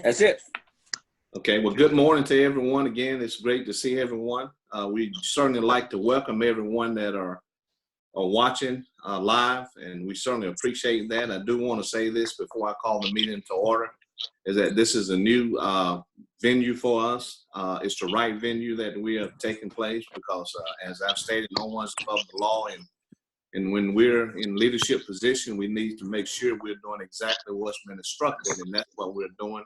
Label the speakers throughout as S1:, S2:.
S1: That's it.
S2: Okay, well, good morning to everyone. Again, it's great to see everyone. We certainly like to welcome everyone that are watching live, and we certainly appreciate that. I do want to say this before I call the meeting to order, is that this is a new venue for us. It's the right venue that we are taking place because, as I've stated, no one's above the law, and when we're in leadership position, we need to make sure we're doing exactly what's been instructed, and that's what we're doing.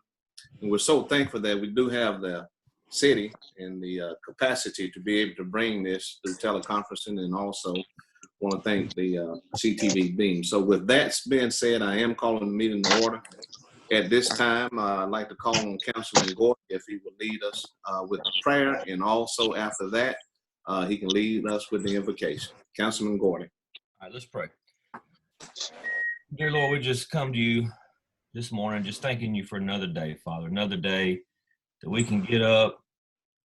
S2: And we're so thankful that we do have the city and the capacity to be able to bring this through teleconferencing, and also want to thank the CTV beam. So with that being said, I am calling the meeting to order. At this time, I'd like to call on Councilman Gordon if he will lead us with the prayer, and also after that, he can lead us with the invocation. Councilman Gordon.
S3: All right, let's pray. Dear Lord, we just come to you this morning, just thanking you for another day, Father, another day that we can get up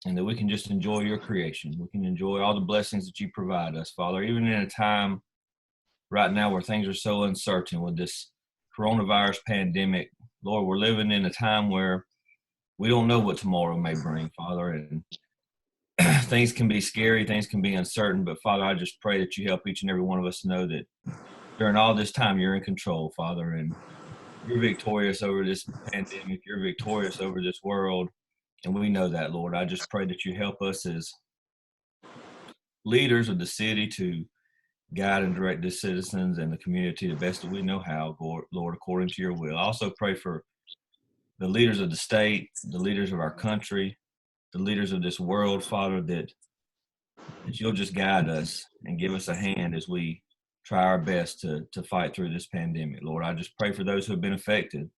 S3: and that we can just enjoy your creation. We can enjoy all the blessings that you provide us, Father, even in a time right now where things are so uncertain with this coronavirus pandemic. Lord, we're living in a time where we don't know what tomorrow may bring, Father, and things can be scary, things can be uncertain, but Father, I just pray that you help each and every one of us know that during all this time you're in control, Father, and you're victorious over this pandemic. You're victorious over this world. And we know that, Lord. I just pray that you help us as leaders of the city to guide and direct the citizens and the community the best that we know how, Lord, according to your will. I also pray for the leaders of the state, the leaders of our country, the leaders of this world, Father, that you'll just guide us and give us a hand as we try our best to fight through this pandemic, Lord. I just pray for those who have been affected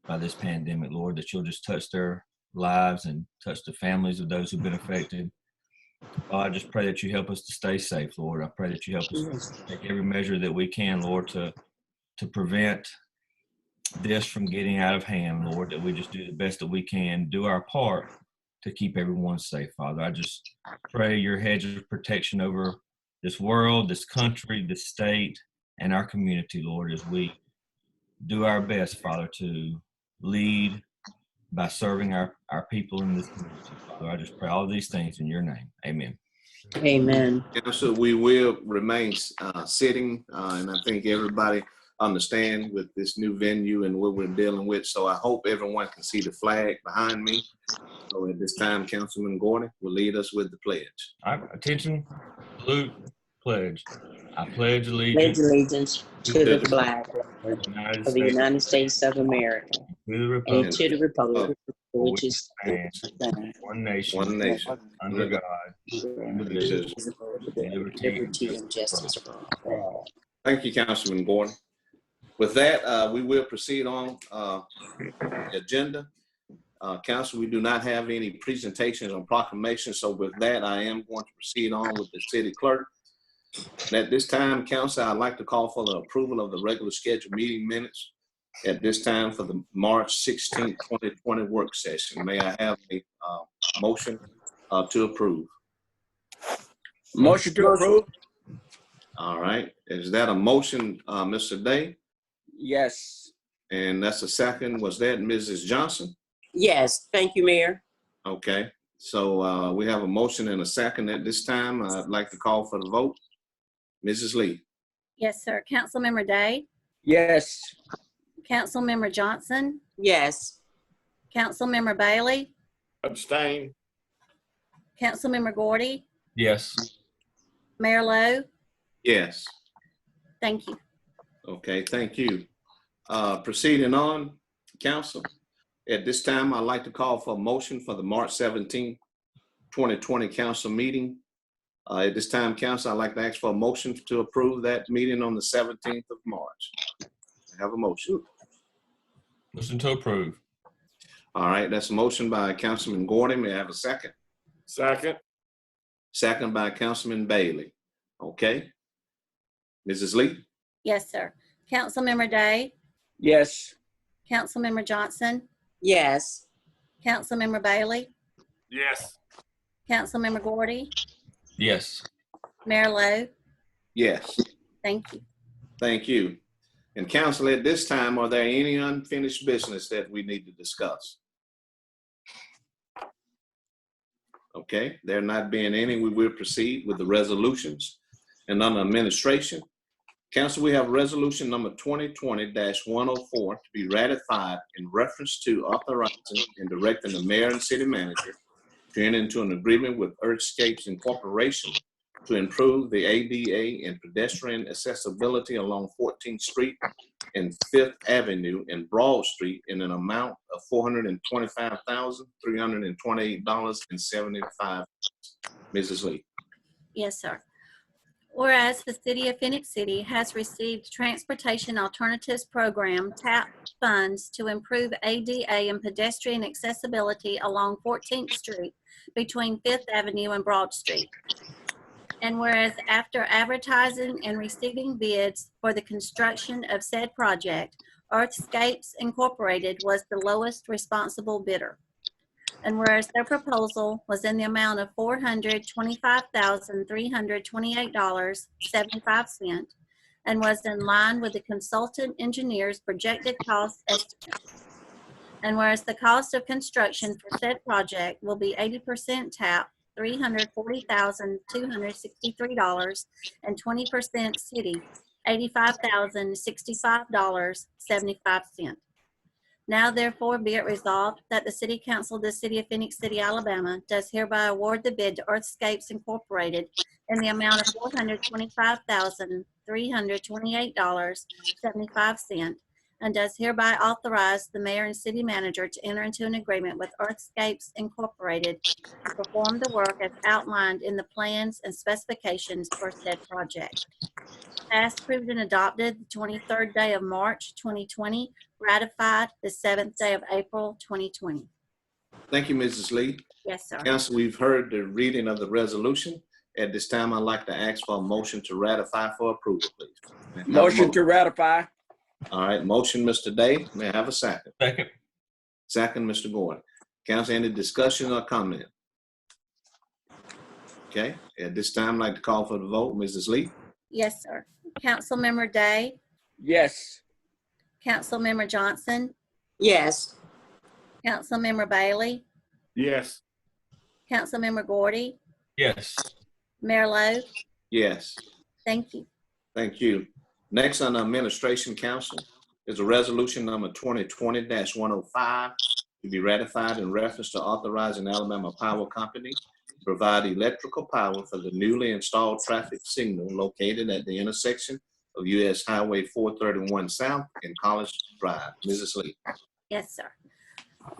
S3: by this pandemic, Lord, that you'll just touch their lives and touch the families of those who've been affected. I just pray that you help us to stay safe, Lord. I pray that you help us to take every measure that we can, Lord, to prevent this from getting out of hand, Lord, that we just do the best that we can, do our part to keep everyone safe, Father. I just pray your hedge of protection over this world, this country, this state, and our community, Lord, as we do our best, Father, to lead by serving our people in this community, Father. I just pray all these things in your name. Amen.
S1: Amen.
S2: So we will remain sitting, and I think everybody understand with this new venue and what we're dealing with. So I hope everyone can see the flag behind me. So at this time, Councilman Gordon will lead us with the pledge.
S3: All right, attention, salute, pledge. I pledge
S1: Pledge
S3: allegiance
S1: to the flag of the United States of America
S3: to the
S1: and
S3: republic
S1: to the republic
S3: for
S1: which is
S3: one nation, under God, indivisible,
S1: liberty and justice for all.
S2: Thank you, Councilman Gordon. With that, we will proceed on the agenda. Council, we do not have any presentations on proclamations. So with that, I am going to proceed on with the city clerk. And at this time, Council, I'd like to call for the approval of the regular scheduled meeting minutes at this time for the March 16, 2020 work session. May I have a motion to approve?
S1: Motion to approve.
S2: All right. Is that a motion, Mr. Day?
S1: Yes.
S2: And that's a second. Was that Mrs. Johnson?
S1: Yes. Thank you, Mayor.
S2: Okay. So we have a motion and a second at this time. I'd like to call for the vote. Mrs. Lee.
S4: Yes, sir. Councilmember Day,
S1: Yes.
S4: Councilmember Johnson,
S1: Yes.
S4: Councilmember Bailey,
S5: Abstain.
S4: Councilmember Gordy,
S3: Yes.
S4: Mayor Lowe.
S2: Yes.
S4: Thank you.
S2: Okay, thank you. Proceeding on, Council. At this time, I'd like to call for a motion for the March 17, 2020 council meeting. At this time, Council, I'd like to ask for a motion to approve that meeting on the 17th of March. I have a motion.
S3: Motion to approve.
S2: All right, that's a motion by Councilman Gordon. May I have a second?
S5: Second.
S2: Second by Councilman Bailey. Okay. Mrs. Lee?
S4: Yes, sir. Councilmember Day,
S1: Yes.
S4: Councilmember Johnson,
S1: Yes.
S4: Councilmember Bailey,
S5: Yes.
S4: Councilmember Gordy,
S3: Yes.
S4: Mayor Lowe.
S2: Yes.
S4: Thank you.
S2: Thank you. And council, at this time, are there any unfinished business that we need to discuss? Okay, there not being any, we will proceed with the resolutions. And under administration, council, we have resolution number 2020-104 to be ratified in reference to authorizing and directing the mayor and city manager to enter into an agreement with Earthscapes Incorporation to improve the ADA and pedestrian accessibility along 14th Street and 5th Avenue and Broad Street in an amount of $425,328.75. Mrs. Lee.
S4: Yes, sir. Whereas the City of Phenix City has received Transportation Alternatives Program TAP funds to improve ADA and pedestrian accessibility along 14th Street between 5th Avenue and Broad Street. And whereas after advertising and receiving bids for the construction of said project, Earthscapes Incorporated was the lowest responsible bidder. And whereas their proposal was in the amount of $425,328.75 and was in line with the consultant engineer's projected cost estimate. And whereas the cost of construction for said project will be 80% TAP, $340,263, and 20% city, $85,065.75. Now therefore be it resolved that the City Council of the City of Phenix City, Alabama does hereby award the bid to Earthscapes Incorporated in the amount of $425,328.75 and does hereby authorize the mayor and city manager to enter into an agreement with Earthscapes Incorporated to perform the work as outlined in the plans and specifications for said project. Passed, approved, and adopted the 23rd day of March 2020, ratified the 7th day of April 2020.
S2: Thank you, Mrs. Lee.
S4: Yes, sir.
S2: Council, we've heard the reading of the resolution. At this time, I'd like to ask for a motion to ratify for approval, please.
S6: Motion to ratify.
S2: All right, motion, Mr. Day. May I have a second?
S3: Second.
S2: Second, Mr. Gordon. Council, any discussion or comment? Okay, at this time, I'd like to call for the vote. Mrs. Lee?
S4: Yes, sir. Councilmember Day,
S6: Yes.
S4: Councilmember Johnson,
S1: Yes.
S4: Councilmember Bailey,
S5: Yes.
S4: Councilmember Gordy,
S3: Yes.
S4: Mayor Lo.
S2: Yes.
S4: Thank you.
S2: Thank you. Next on the Administration Council is a resolution number 2020-105 to be ratified in reference to authorizing Alabama Power Company to provide electrical power for the newly installed traffic signal located at the intersection of US Highway 431 South and College Drive. Mrs. Lee.
S4: Yes, sir.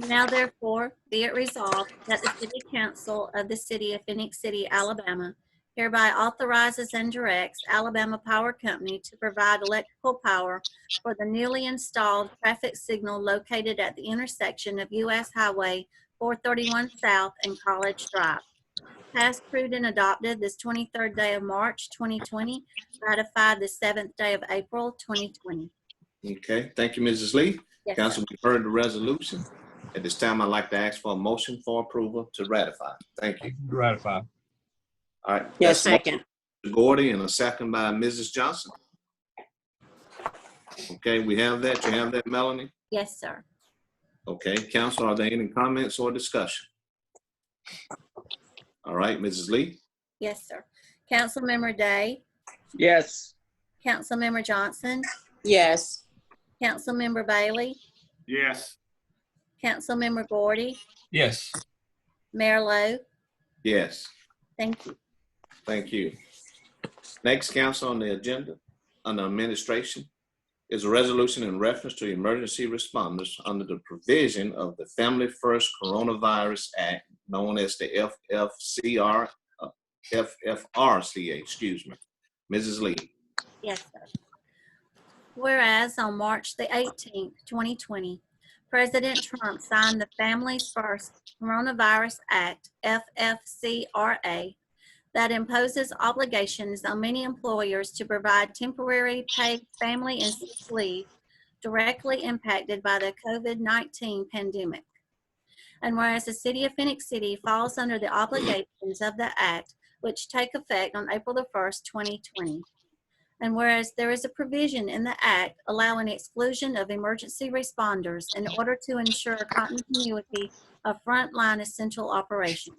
S4: Now therefore be it resolved that the City Council of the City of Phenix City, Alabama hereby authorizes and directs Alabama Power Company to provide electrical power for the newly installed traffic signal located at the intersection of US Highway 431 South and College Drive. Passed, approved, and adopted this 23rd day of March 2020, ratified the 7th day of April 2020.
S2: Okay, thank you, Mrs. Lee.
S4: Yes,
S2: Council,
S4: sir.
S2: we've heard the resolution. At this time, I'd like to ask for a motion for approval to ratify. Thank you.
S3: Ratify.
S2: All right.
S1: Yes,
S2: that's
S1: second.
S2: Mr. Gordy and a second by Mrs. Johnson. Okay, we have that. You have that, Melanie?
S4: Yes, sir.
S2: Okay, council, are there any comments or discussion? All right, Mrs. Lee?
S4: Yes, sir. Councilmember Day,
S6: Yes.
S4: Councilmember Johnson,
S1: Yes.
S4: Councilmember Bailey,
S5: Yes.
S4: Councilmember Gordy,
S3: Yes.
S4: Mayor Lo.
S2: Yes,
S4: Thank you.
S2: thank you. Next, council on the agenda, under administration, is a resolution in reference to emergency responders under the provision of the Family First Coronavirus Act, known as the FFRCA, excuse me. Mrs. Lee.
S4: Yes, sir. Whereas on March the 18th, 2020, President Trump signed the Families First Coronavirus Act, FFCRA, that imposes obligations on many employers to provide temporary paid family and sick leave directly impacted by the COVID-19 pandemic. And whereas the City of Phenix City falls under the obligations of the Act, which take effect on April the 1st, 2020. And whereas there is a provision in the Act allowing exclusion of emergency responders in order to ensure continuity of frontline essential operations.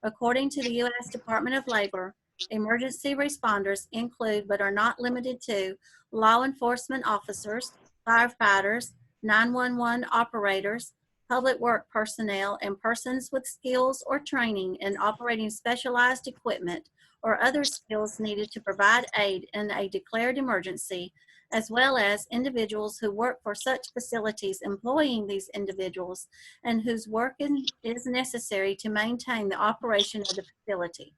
S4: According to the U.S. Department of Labor, emergency responders include but are not limited to law enforcement officers, firefighters, 911 operators, public work personnel, and persons with skills or training in operating specialized equipment or other skills needed to provide aid in a declared emergency, as well as individuals who work for such facilities employing these individuals and whose work is necessary to maintain the operation of the facility.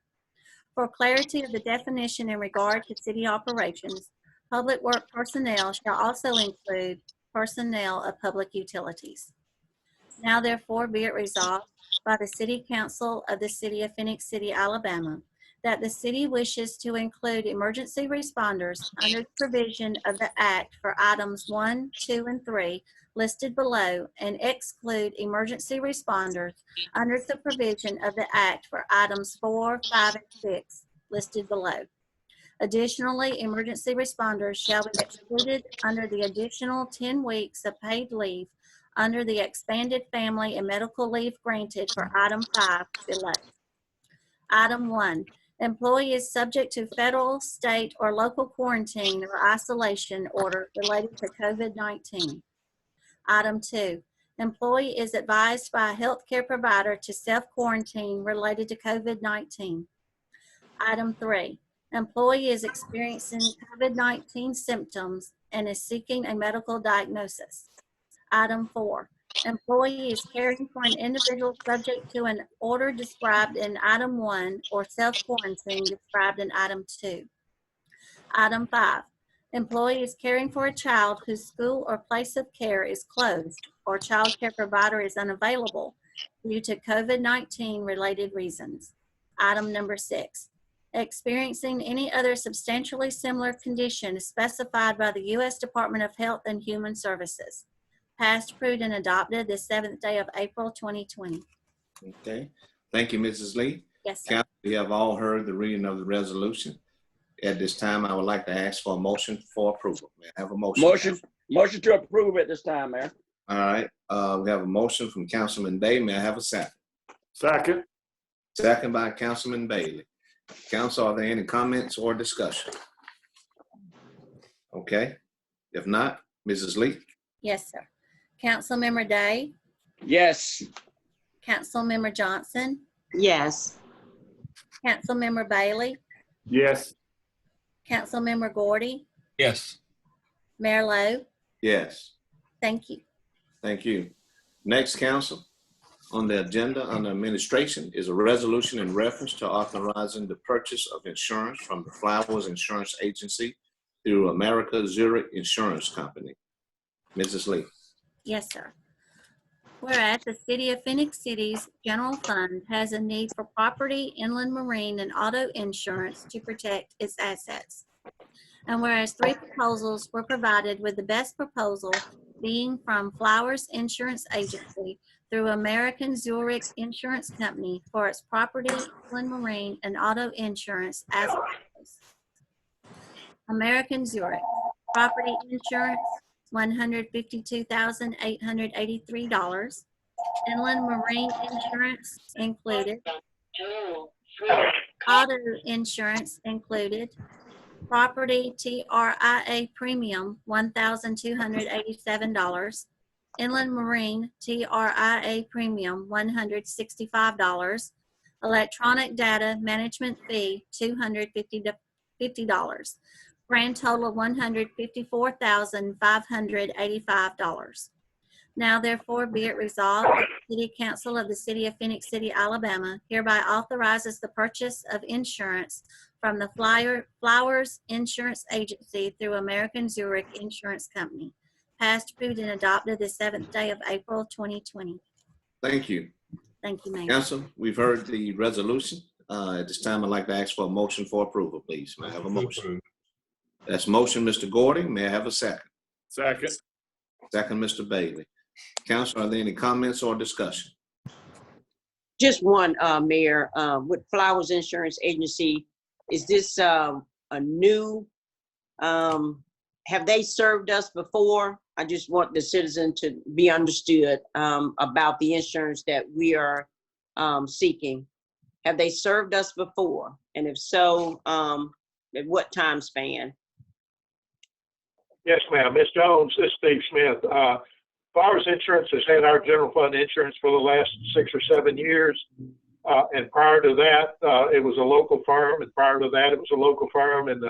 S4: For clarity of the definition in regard to city operations, public work personnel shall also include personnel of public utilities. Now therefore be it resolved by the City Council of the City of Phenix City, Alabama, that the city wishes to include emergency responders under the provision of the Act for items 1, 2, and 3 listed below and exclude emergency responders under the provision of the Act for items 4, 5, and 6 listed below. Additionally, emergency responders shall be excluded under the additional 10 weeks of paid leave under the expanded family and medical leave granted for item 5 below. Item 1, employee is subject to federal, state, or local quarantine or isolation order related to COVID-19. Item 2, employee is advised by a healthcare provider to self-quarantine related to COVID-19. Item 3, employee is experiencing COVID-19 symptoms and is seeking a medical diagnosis. Item 4, employee is caring for an individual subject to an order described in item 1 or self-quarantine described in item 2. Item 5, employee is caring for a child whose school or place of care is closed or child care provider is unavailable due to COVID-19 related reasons. Item number 6, experiencing any other substantially similar condition specified by the U.S. Department of Health and Human Services. Passed, approved, and adopted the 7th day of April 2020.
S2: Okay. Thank you, Mrs. Lee.
S4: Yes, sir.
S2: Council, we have all heard the reading of the resolution. At this time, I would like to ask for a motion for approval. May I have a motion?
S6: Motion to approve at this time, Mayor.
S2: All right. We have a motion from Councilman Day. May I have a second?
S5: Second.
S2: Second by Councilman Bailey. Council, are there any comments or discussion? Okay. If not, Mrs. Lee?
S4: Yes, sir. Councilmember Day,
S6: Yes.
S4: Councilmember Johnson,
S1: Yes.
S4: Councilmember Bailey,
S5: Yes.
S4: Councilmember Gordy,
S3: Yes.
S4: Mayor Lowe.
S2: Yes.
S4: Thank you.
S2: Thank you. Next, Council, on the agenda under administration is a resolution in reference to authorizing the purchase of insurance from the Flowers Insurance Agency through America Zurich Insurance Company. Mrs. Lee.
S4: Yes, sir. Whereas the City of Phenix City's general fund has a need for property, inland marine, and auto insurance to protect its assets. And whereas 3 proposals were provided, with the best proposal being from Flowers Insurance Agency through American Zurich Insurance Company for its property, inland marine, and auto insurance as follows. American Zurich, property insurance, $152,883. Inland marine insurance included. Auto insurance included. Property TRIA premium, $1,287. Inland marine TRIA premium, $165. Electronic data management fee, $250. Grand total of $154,585. Now therefore be it resolved that the City Council of the City of Phenix City, Alabama hereby authorizes the purchase of insurance from the Flowers Insurance Agency through American Zurich Insurance Company. Passed, approved, and adopted the 7th day of April 2020.
S2: Thank you.
S4: Thank you, Mayor.
S2: Council, we've heard the resolution. At this time, I'd like to ask for a motion for approval, please. May I have a motion? That's motion, Mr. Gordy. May I have a second?
S5: Second.
S2: Second, Mr. Bailey. Council, are there any comments or discussion?
S1: Just one, Mayor, with Flowers Insurance Agency, is this a new Have they served us before? I just want the citizen to be understood about the insurance that we are seeking. Have they served us before? And if so, at what time span?
S7: Yes, ma'am. Ms. Jones, this is Steve Smith. Farmers Insurance has had our general fund insurance for the last 6 or 7 years. And prior to that, it was a local firm. And prior to that, it was a local firm. And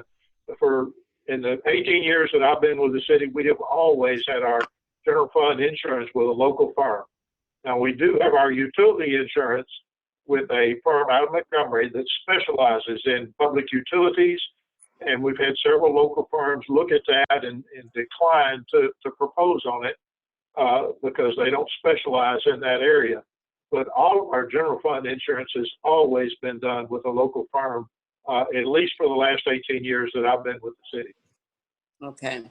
S7: in the 18 years that I've been with the city, we have always had our general fund insurance with a local firm. Now, we do have our utility insurance with a firm out of Montgomery that specializes in public utilities. And we've had several local firms look at that and decline to propose on it because they don't specialize in that area. But all of our general fund insurance has always been done with a local firm, at least for the last 18 years that I've been with the city.
S1: Okay.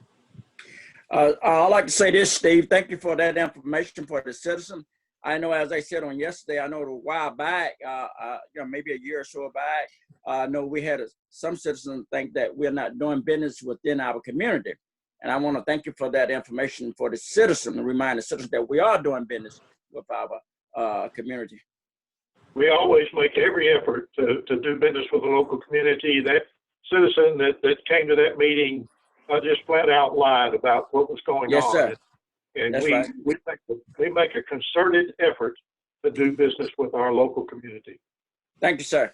S6: I'd like to say this, Steve. Thank you for that information for the citizen. I know, as I said on yesterday, I know a while back, maybe a year or so back, I know we had some citizens think that we're not doing business within our community. And I want to thank you for that information for the citizen, and remind the citizens that we are doing business with our community.
S7: We always make every effort to do business with the local community. That citizen that came to that meeting just flat out lied about what was going on.
S6: Yes, sir.
S7: And
S6: That's
S7: we
S6: right.
S7: we make a concerted effort to do business with our local community.
S6: Thank you, sir.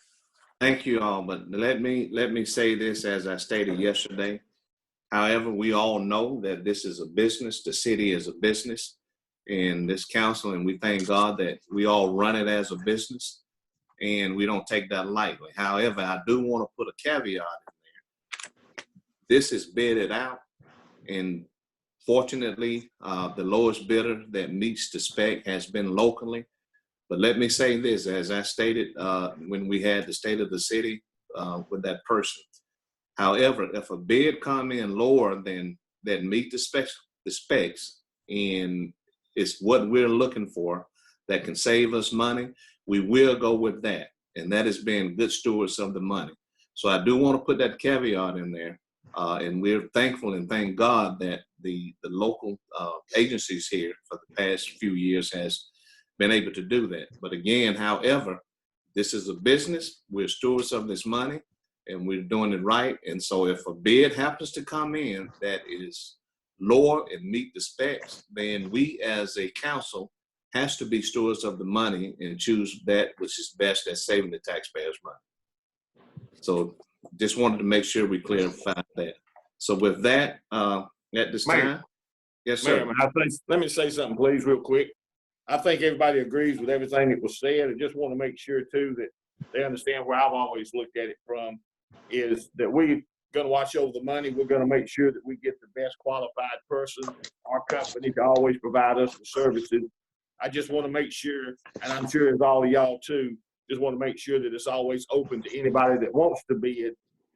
S2: Thank you all, but let me say this as I stated yesterday. However, we all know that this is a business. The city is a business, and this council, and we thank God that we all run it as a business, and we don't take that lightly. However, I do want to put a caveat in there. This is bidded out, and fortunately, the lowest bidder that meets the spec has been locally. But let me say this, as I stated when we had the state of the city with that person. However, if a bid come in lower than meet the specs, and it's what we're looking for that can save us money, we will go with that. And that is being good stewards of the money. So I do want to put that caveat in there. And we're thankful and thank God that the local agencies here for the past few years has been able to do that. But again, however, this is a business. We're stewards of this money, and we're doing it right. And so if a bid happens to come in that is lower and meet the specs, then we as a council has to be stewards of the money and choose that which is best at saving the taxpayers' money. So just wanted to make sure we clarified that. So with that, at this time, yes, sir.
S5: Ma'am, let me say something, please, real quick. I think everybody agrees with everything that was said. I just want to make sure, too, that they understand where I've always looked at it from, is that we're going to watch over the money. We're going to make sure that we get the best qualified person. Our company can always provide us with services. I just want to make sure, and I'm sure it's all of y'all, too, just want to make sure that it's always open to anybody that wants to bid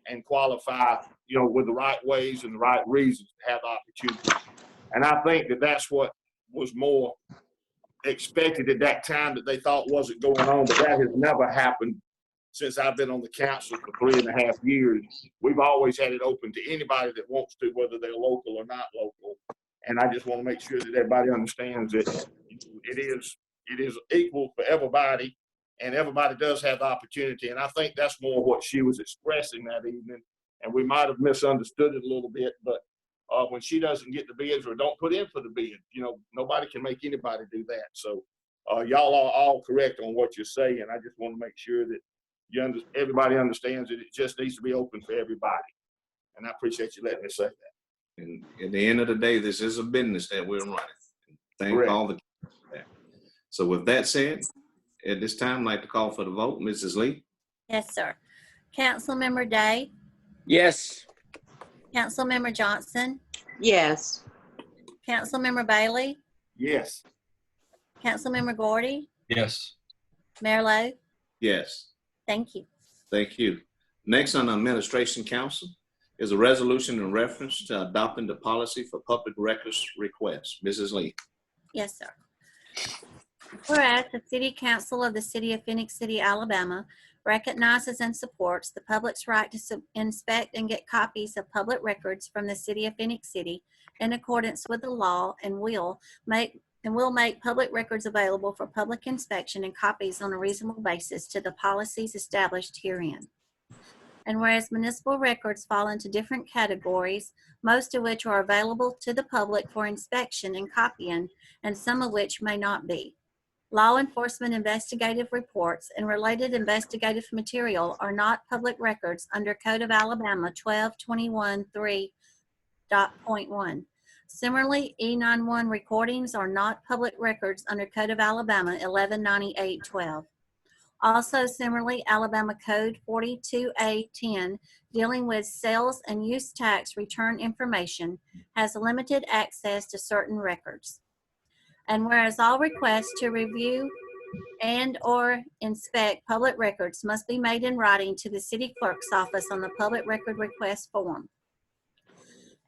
S5: and qualify, with the right ways and the right reasons to have opportunity. And I think that that's what was more expected at that time that they thought wasn't going on, but that has never happened since I've been on the council for 3.5 years. We've always had it open to anybody that wants to, whether they're local or not local. And I just want to make sure that everybody understands that it is equal for everybody, and everybody does have the opportunity. And I think that's more what she was expressing that evening. And we might have misunderstood it a little bit, but when she doesn't get the bids or don't put in for the bid, nobody can make anybody do that. So y'all are all correct on what you're saying. I just want to make sure that everybody understands that it just needs to be open for everybody. And I appreciate you letting me say that.
S2: And at the end of the day, this is a business that we're running. Thank
S5: Correct.
S2: all the. So with that said, at this time, I'd like to call for the vote. Mrs. Lee?
S4: Yes, sir. Councilmember Day,
S6: Yes.
S4: Councilmember Johnson,
S1: Yes.
S4: Councilmember Bailey,
S5: Yes.
S4: Councilmember Gordy,
S3: Yes.
S4: Mayor Lo.
S2: Yes.
S4: Thank you.
S2: Thank you. Next on the Administration Council is a resolution in reference to adopting the policy for public records requests. Mrs. Lee?
S4: Yes, sir. Whereas the City Council of the City of Phenix City, Alabama recognizes and supports the public's right to inspect and get copies of public records from the City of Phenix City in accordance with the law, and will make public records available for public inspection and copies on a reasonable basis to the policies established herein. And whereas municipal records fall into different categories, most of which are available to the public for inspection and copying, and some of which may not be. Law enforcement investigative reports and related investigative material are not public records under Code of Alabama 1221.3.1. Similarly, E91 recordings are not public records under Code of Alabama 1198.12. Also, similarly, Alabama Code 42A10, dealing with sales and use tax return information, has limited access to certain records. And whereas all requests to review and/or inspect public records must be made in writing to the city clerk's office on the public record request form.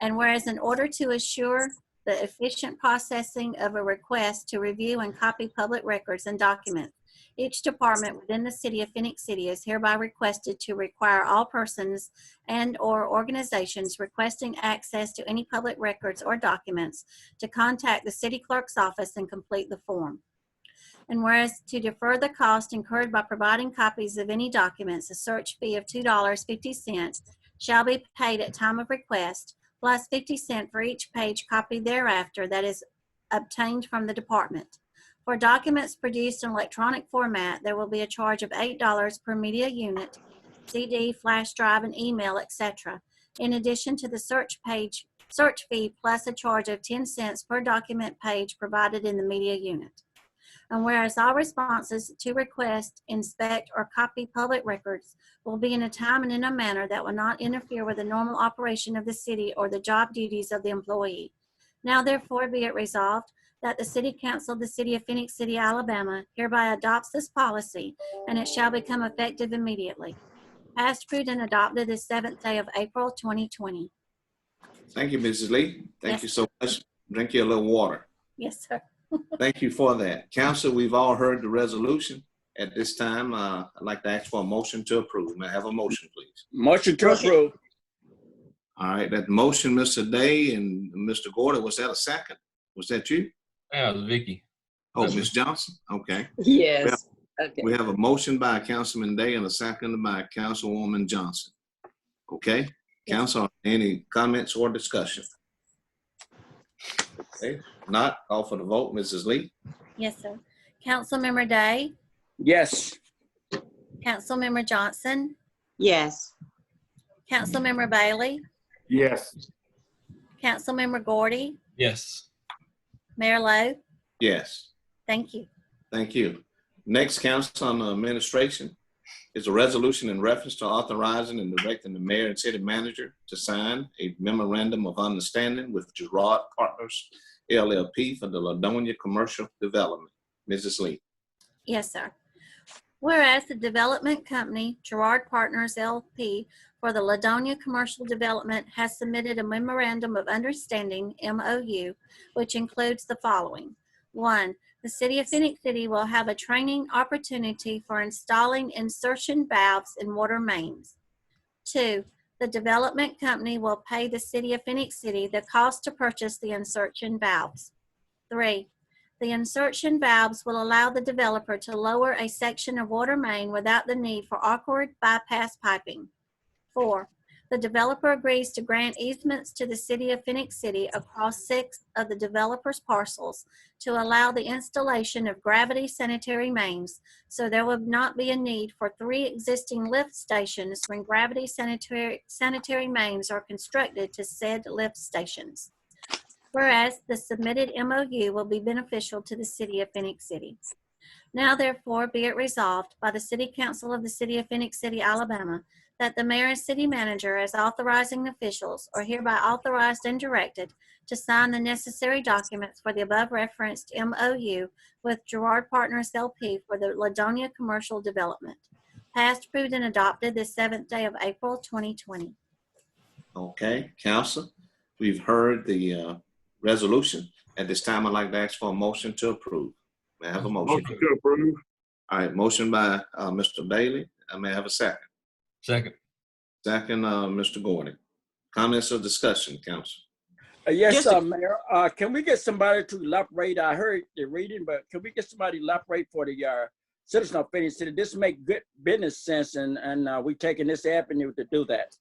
S4: And whereas in order to assure the efficient processing of a request to review and copy public records and documents, each department within the City of Phenix City is hereby requested to require all persons and/or organizations requesting access to any public records or documents to contact the city clerk's office and complete the form. And whereas to defer the cost incurred by providing copies of any documents, a search fee of $2.50 shall be paid at time of request, plus 50 cents for each page copied thereafter that is obtained from the department. For documents produced in electronic format, there will be a charge of $8 per media unit, CD, flash drive, and email, etc. In addition to the search fee, plus a charge of 10 cents per document page provided in the media unit. And whereas all responses to request, inspect, or copy public records will be in a time and in a manner that will not interfere with the normal operation of the city or the job duties of the employee. Now therefore be it resolved that the City Council of the City of Phenix City, Alabama hereby adopts this policy, and it shall become effective immediately. Passed, approved, and adopted this 7th day of April 2020.
S2: Thank you, Mrs. Lee. Thank
S4: Yes.
S2: you so much. Drink your little water.
S4: Yes, sir.
S2: Thank you for that. Council, we've all heard the resolution. At this time, I'd like to ask for a motion to approve. May I have a motion, please?
S6: Motion to approve.
S2: All right, that motion, Mr. Day and Mr. Gordon, was that a second? Was that you?
S3: Yeah, it was Vicky.
S2: Oh, Ms. Johnson? Okay.
S1: Yes. Okay.
S2: We have a motion by Councilman Day and a second by Councilwoman Johnson. Okay, Council, any comments or discussion? Okay, not, call for the vote. Mrs. Lee?
S4: Yes, sir. Councilmember Day,
S6: Yes.
S4: Councilmember Johnson,
S1: Yes.
S4: Councilmember Bailey,
S5: Yes.
S4: Councilmember Gordy,
S3: Yes.
S4: Mayor Lowe.
S2: Yes.
S4: Thank you.
S2: Thank you. Next, Council on Administration is a resolution in reference to authorizing and directing the mayor and city manager to sign a memorandum of understanding with Gerard Partners, LLP for the Ladonia Commercial Development. Mrs. Lee.
S4: Yes, sir. Whereas the development company, Gerard Partners LP, for the Ladonia Commercial Development has submitted a memorandum of understanding, MOU, which includes the following. 1, the City of Phenix City will have a training opportunity for installing insertion valves in water mains. 2, the development company will pay the City of Phenix City the cost to purchase the insertion valves. 3, the insertion valves will allow the developer to lower a section of water main without the need for awkward bypass piping. 4, the developer agrees to grant easements to the City of Phenix City across 6 of the developer's parcels to allow the installation of gravity sanitary mains, so there will not be a need for 3 existing lift stations when gravity sanitary mains are constructed to said lift stations. Whereas the submitted MOU will be beneficial to the City of Phenix City. Now therefore be it resolved by the City Council of the City of Phenix City, Alabama, that the mayor and city manager as authorizing officials are hereby authorized and directed to sign the necessary documents for the above referenced MOU with Gerard Partners LP for the Ladonia Commercial Development. Passed, approved, and adopted this 7th day of April 2020.
S2: Okay, Council, we've heard the resolution. At this time, I'd like to ask for a motion to approve. May I have a motion?
S5: Motion to approve.
S2: All right, motion by Mr. Bailey, I may have a second.
S3: Second.
S2: Second, Mr. Gordon. Comments or discussion, council?
S6: Yes,
S1: Just a-
S6: Mayor. Can we get somebody to elaborate? I heard the reading, but can we get somebody to elaborate for the citizen of Phenix City? This make good business sense, and we taking this avenue to do that.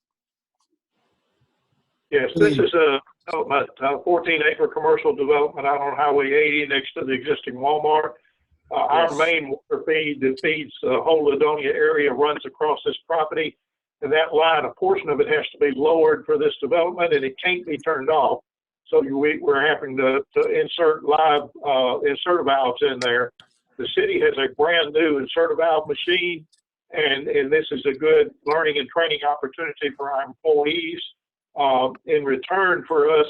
S7: Yes, this is a 14-acre commercial development out on Highway 80 next to the existing Walmart. Our
S6: Yes.
S7: main water feed that feeds the whole Ladonia area runs across this property. And that line, a portion of it has to be lowered for this development, and it can't be turned off. So we're having to insert live inserter valves in there. The city has a brand new inserter valve machine, and this is a good learning and training opportunity for our employees. In return for us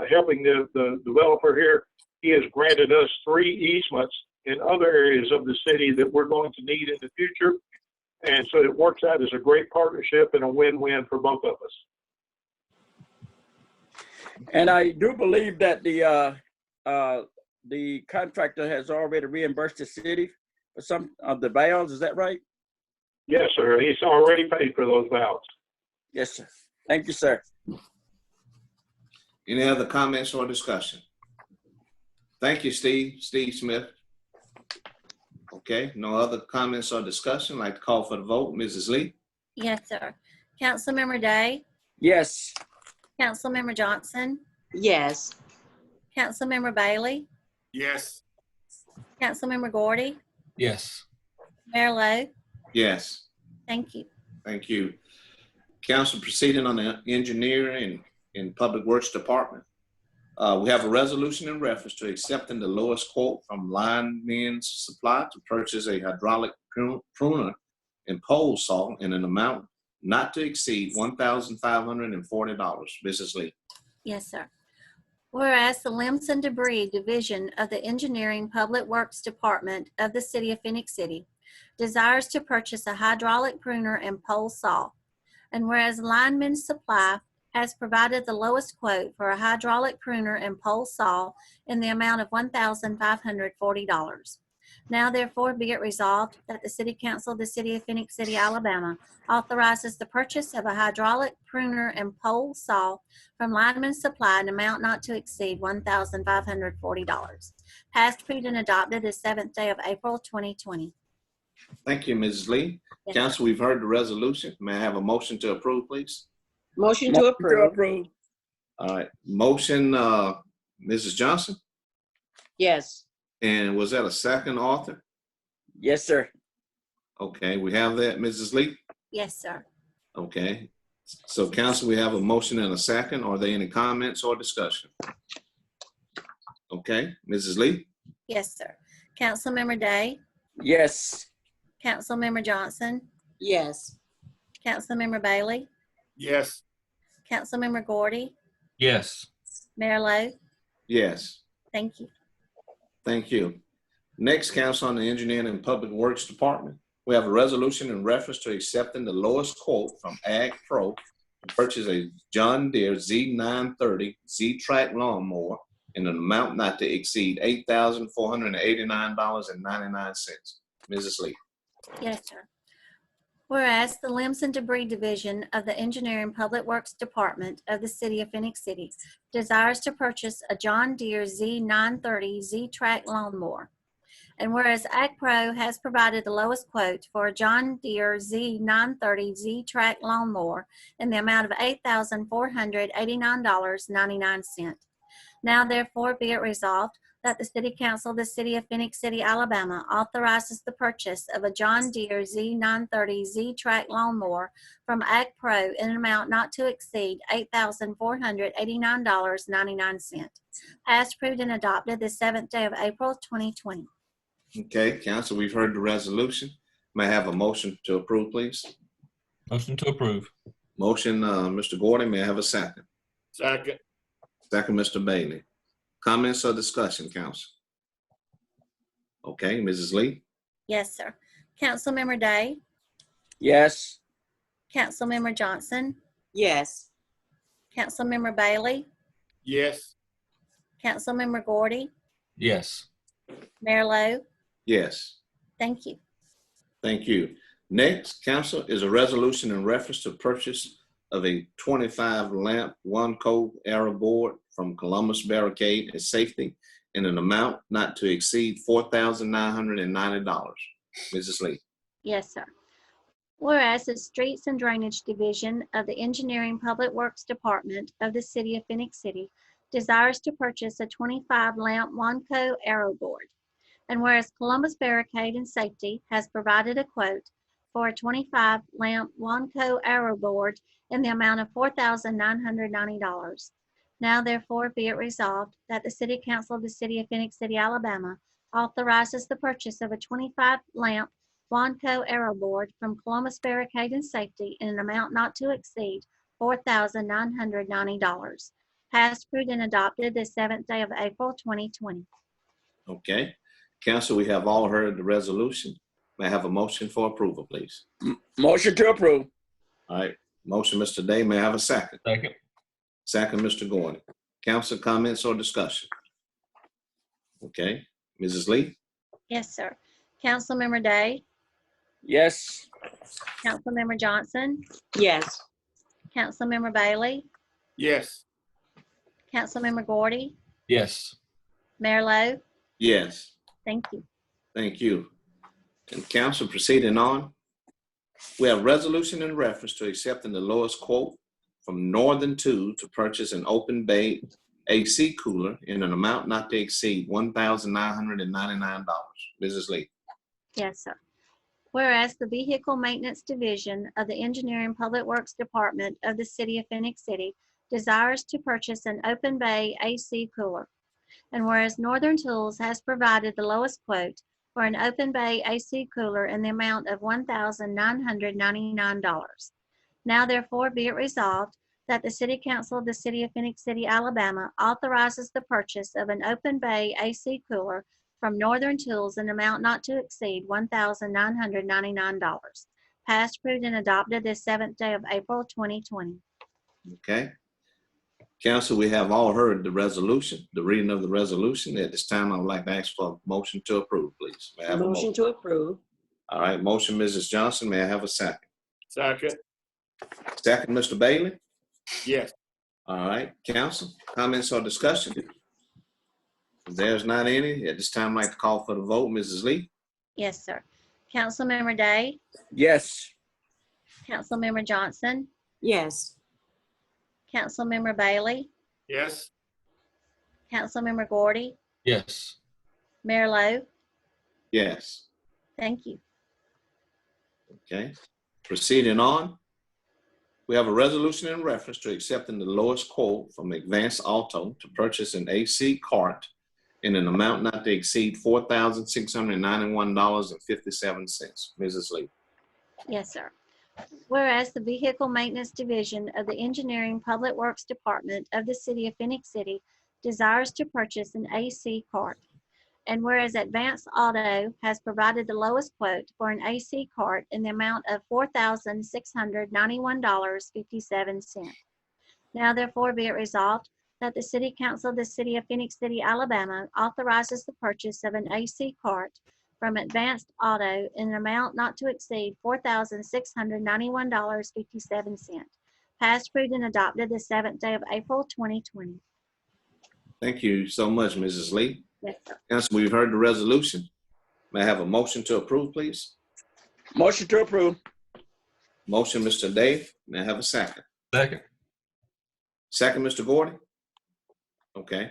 S7: helping the developer here, he has granted us 3 easements in other areas of the city that we're going to need in the future. And so it works out as a great partnership and a win-win for both of us.
S6: And I do believe that the contractor has already reimbursed the city for some of the valves. Is that right?
S7: Yes, sir. He's already paid for those valves.
S6: Yes, sir. Thank you, sir.
S2: Any other comments or discussion? Thank you, Steve Smith. Okay, no other comments or discussion. I'd like to call for the vote. Mrs. Lee?
S4: Yes, sir. Councilmember Day,
S6: Yes.
S4: Councilmember Johnson,
S1: Yes.
S4: Councilmember Bailey,
S5: Yes.
S4: Councilmember Gordy,
S3: Yes.
S4: Mayor Lo.
S2: Yes.
S4: Thank you.
S2: Thank you. Council, proceeding on the engineering and public works department. We have a resolution in reference to accepting the lowest quote from Linemen's Supply to purchase a hydraulic pruner and pole saw in an amount not to exceed $1,540. Mrs. Lee.
S4: Yes, sir. Whereas the Limbs and Debris Division of the Engineering Public Works Department of the City of Phenix City desires to purchase a hydraulic pruner and pole saw, and whereas Linemen's Supply has provided the lowest quote for a hydraulic pruner and pole saw in the amount of $1,540. Now therefore be it resolved that the City Council of the City of Phenix City, Alabama authorizes the purchase of a hydraulic pruner and pole saw from Lineman's Supply in an amount not to exceed $1,540. Passed, approved, and adopted the 7th day of April 2020.
S2: Thank you, Mrs. Lee.
S4: Yes,
S2: Council, we've heard the resolution. May I have a motion to approve, please?
S1: Motion to approve.
S2: All right. Motion, Mrs. Johnson.
S1: Yes.
S2: And was that a second, Arthur?
S6: Yes, sir.
S2: Okay, we have that. Mrs. Lee?
S4: Yes, sir.
S2: Okay. So council, we have a motion and a second. Are there any comments or discussion? Okay, Mrs. Lee?
S4: Yes, sir. Councilmember Day,
S6: Yes.
S4: Councilmember Johnson,
S1: Yes.
S4: Councilmember Bailey,
S5: Yes.
S4: Councilmember Gordy,
S3: Yes.
S4: Mayor Lo.
S2: Yes.
S4: Thank you.
S2: Thank you. Next, council, on the Engineering and Public Works Department. We have a resolution in reference to accepting the lowest quote from Ag Pro to purchase a John Deere Z930 Z-Track lawnmower in an amount not to exceed $8,489.99. Mrs. Lee.
S4: Yes, sir. Whereas the Limbs and Debris Division of the Engineering Public Works Department of the City of Phenix City desires to purchase a John Deere Z930 Z-Track lawnmower. And whereas AgPro has provided the lowest quote for a John Deere Z930 Z-Track lawnmower in the amount of $8,489.99. Now therefore be it resolved that the City Council of the City of Phenix City, Alabama authorizes the purchase of a John Deere Z930 Z-Track lawnmower from AgPro in an amount not to exceed $8,489.99. Passed, approved, and adopted the 7th day of April 2020.
S2: Okay, council, we've heard the resolution. May I have a motion to approve, please?
S3: Motion to approve.
S2: Motion, Mr. Gordon. May I have a second?
S5: Second.
S2: Second, Mr. Bailey. Comments or discussion, council? Okay, Mrs. Lee?
S4: Yes, sir. Councilmember Day,
S6: Yes.
S4: Councilmember Johnson,
S1: Yes.
S4: Councilmember Bailey,
S5: Yes.
S4: Councilmember Gordy,
S3: Yes.
S4: Mayor Lo.
S2: Yes.
S4: Thank you.
S2: Thank you. Next, council, is a resolution in reference to purchase of a 25 lamp, 1 cold arrow board from Columbus Barricade and Safety in an amount not to exceed $4,990. Mrs. Lee.
S4: Yes, sir. Whereas the Streets and Drainage Division of the Engineering Public Works Department of the City of Phenix City desires to purchase a 25 lamp Wanco arrow board. And whereas Columbus Barricade and Safety has provided a quote for a 25 lamp Wanco arrow board in the amount of $4,990. Now therefore be it resolved that the City Council of the City of Phenix City, Alabama authorizes the purchase of a 25 lamp Wanco arrow board from Columbus Barricade and Safety in an amount not to exceed $4,990. Passed, approved, and adopted this 7th day of April, 2020.
S2: Okay. Council, we have all heard the resolution. May I have a motion for approval, please?
S6: Motion to approve.
S2: All right. Motion, Mr. Day. May I have a second?
S3: Second.
S2: Second, Mr. Gordon. Council comments or discussion? Okay. Mrs. Lee?
S4: Yes, sir. Councilmember Day,
S6: Yes.
S4: Councilmember Johnson,
S1: Yes.
S4: Councilmember Bailey,
S5: Yes.
S4: Councilmember Gordy,
S3: Yes.
S4: Mayor Lo.
S2: Yes.
S4: Thank you.
S2: Thank you. And council, proceeding on, we have resolution in reference to accepting the lowest quote from Northern Two to purchase an open bay AC cooler in an amount not to exceed $1,999. Mrs. Lee.
S4: Yes, sir. Whereas the Vehicle Maintenance Division of the Engineering Public Works Department of the City of Phenix City desires to purchase an open bay AC cooler. And whereas Northern Tools has provided the lowest quote for an open bay AC cooler in the amount of $1,999. Now therefore be it resolved that the City Council of the City of Phenix City, Alabama authorizes the purchase of an open bay AC cooler from Northern Tools in an amount not to exceed $1,999. Passed, approved, and adopted this 7th day of April, 2020.
S2: Okay. Council, we have all heard the resolution, the reading of the resolution. At this time, I would like to ask for a motion to approve, please. May I have a
S1: Motion to approve.
S2: All right. Motion, Mrs. Johnson. May I have a second?
S5: Second.
S2: Second, Mr. Bailey.
S5: Yes.
S2: All right. Council, comments or discussion? If there's not any, at this time, I'd like to call for the vote. Mrs. Lee?
S4: Yes, sir. Councilmember Day,
S6: Yes.
S4: Councilmember Johnson,
S1: Yes.
S4: Councilmember Bailey,
S5: Yes.
S4: Councilmember Gordy,
S3: Yes.
S4: Mayor Lo.
S2: Yes.
S4: Thank you.
S2: Okay. Proceeding on, we have a resolution in reference to accepting the lowest quote from Advanced Auto to purchase an AC cart in an amount not to exceed $4,691.57. Mrs. Lee.
S4: Yes, sir. Whereas the Vehicle Maintenance Division of the Engineering Public Works Department of the City of Phenix City desires to purchase an AC cart. And whereas Advanced Auto has provided the lowest quote for an AC cart in the amount of $4,691.57. Now therefore be it resolved that the City Council of the City of Phenix City, Alabama authorizes the purchase of an AC cart from Advanced Auto in an amount not to exceed $4,691.57. Passed, approved, and adopted the 7th day of April, 2020.
S2: Thank you so much, Mrs. Lee.
S4: Yes, sir.
S2: Council, we've heard the resolution. May I have a motion to approve, please?
S6: Motion to approve.
S2: Motion, Mr. Day. May I have a second?
S3: Second.
S2: Second, Mr. Gordy? Okay.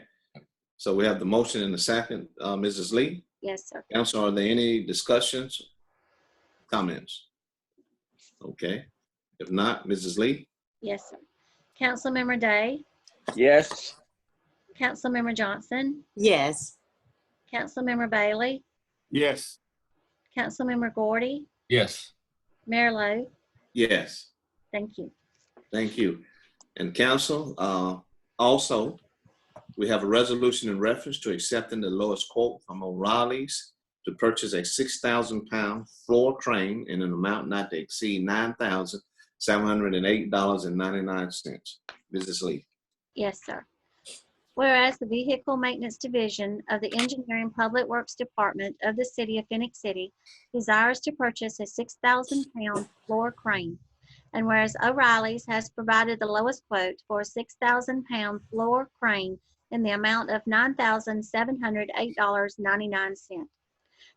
S2: So we have the motion and the second. Mrs. Lee?
S4: Yes, sir.
S2: Council, are there any discussions, comments? Okay. If not, Mrs. Lee?
S4: Yes, sir. Councilmember Day,
S6: Yes.
S4: Councilmember Johnson,
S1: Yes.
S4: Councilmember Bailey,
S5: Yes.
S4: Councilmember Gordy,
S3: Yes.
S4: Mayor Lo.
S2: Yes.
S4: Thank you.
S2: Thank you. And council, also, we have a resolution in reference to accepting the lowest quote from O'Reilly's to purchase a 6,000-pound floor crane in an amount not to exceed $9,708.99. Mrs. Lee.
S4: Yes, sir. Whereas the Vehicle Maintenance Division of the Engineering Public Works Department of the City of Phoenix City desires to purchase a 6,000-pound floor crane. And whereas O'Reilly's has provided the lowest quote for a 6,000-pound floor crane in the amount of $9,708.99.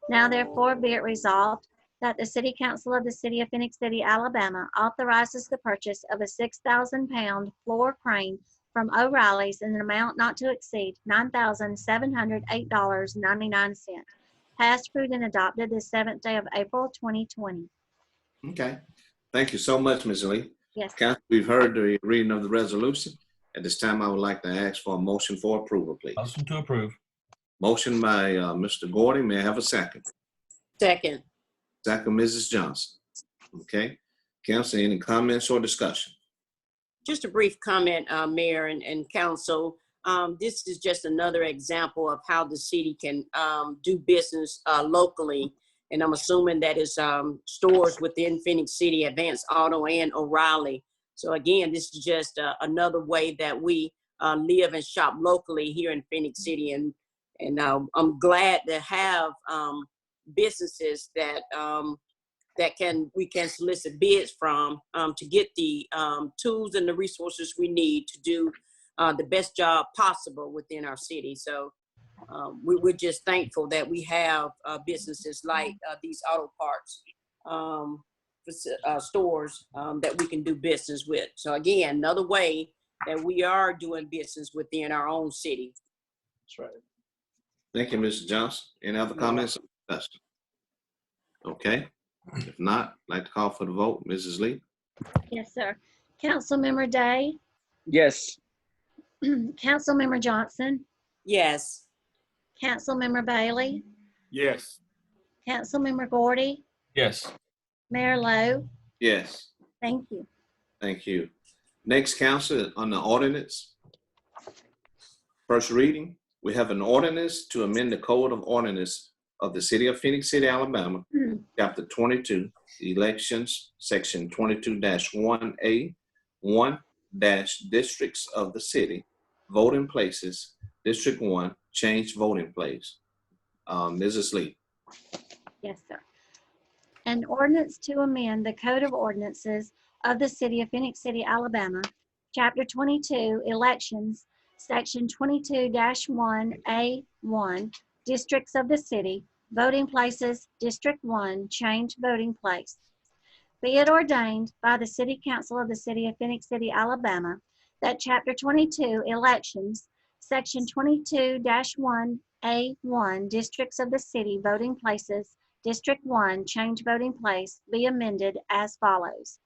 S4: Now therefore be it resolved that the City Council of the City of Phoenix City, Alabama authorizes the purchase of a 6,000-pound floor crane from O'Reilly's in an amount not to exceed $9,708.99. Passed, approved, and adopted this 7th day of April, 2020.
S2: Okay. Thank you so much, Ms. Lee.
S4: Yes.
S2: Council, we've heard the reading of the resolution. At this time, I would like to ask for a motion for approval, please.
S3: Motion to approve.
S2: Motion by Mr. Gordy. May I have a second?
S1: Second.
S2: Second, Mrs. Johnson. Okay. Council, any comments or discussion?
S1: Just a brief comment, Mayor and Council. This is just another example of how the city can do business locally. And I'm assuming that is stores within Phoenix City, Advanced Auto and O'Reilly. So again, this is just another way that we live and shop locally here in Phoenix City. And I'm glad to have businesses that we can solicit bids from to get the tools and the resources we need to do the best job possible within our city. So we're just thankful that we have businesses like these auto parts stores that we can do business with. So again, another way that we are doing business within our own city.
S2: That's right. Thank you, Mr. Johnson. Any other comments or discussion? Okay. If not, I'd like to call for the vote. Mrs. Lee?
S4: Yes, sir. Councilmember Day,
S6: Yes.
S4: Councilmember Johnson,
S1: Yes.
S4: Councilmember Bailey,
S5: Yes.
S4: Councilmember Gordy,
S3: Yes.
S4: Mayor Lowe.
S2: Yes.
S4: Thank you.
S2: Thank you. Next, council, on the ordinance. First reading, we have an ordinance to amend the Code of Ordinance of the City of Phoenix City, Alabama, Chapter 22, Elections, Section 22-1A, 1-Districts of the City, Voting Places, District 1, Change Voting Place. Mrs. Lee.
S4: Yes, sir. An ordinance to amend the Code of Ordinances of the City of Phoenix City, Alabama, Chapter 22, Elections, Section 22-1A1, Districts of the City, Voting Places, District 1, Change Voting Place. Be it ordained by the City Council of the City of Phoenix City, Alabama, that Chapter 22, Elections, Section 22-1A1, Districts of the City, Voting Places, District 1, Change Voting Place, be amended as follows.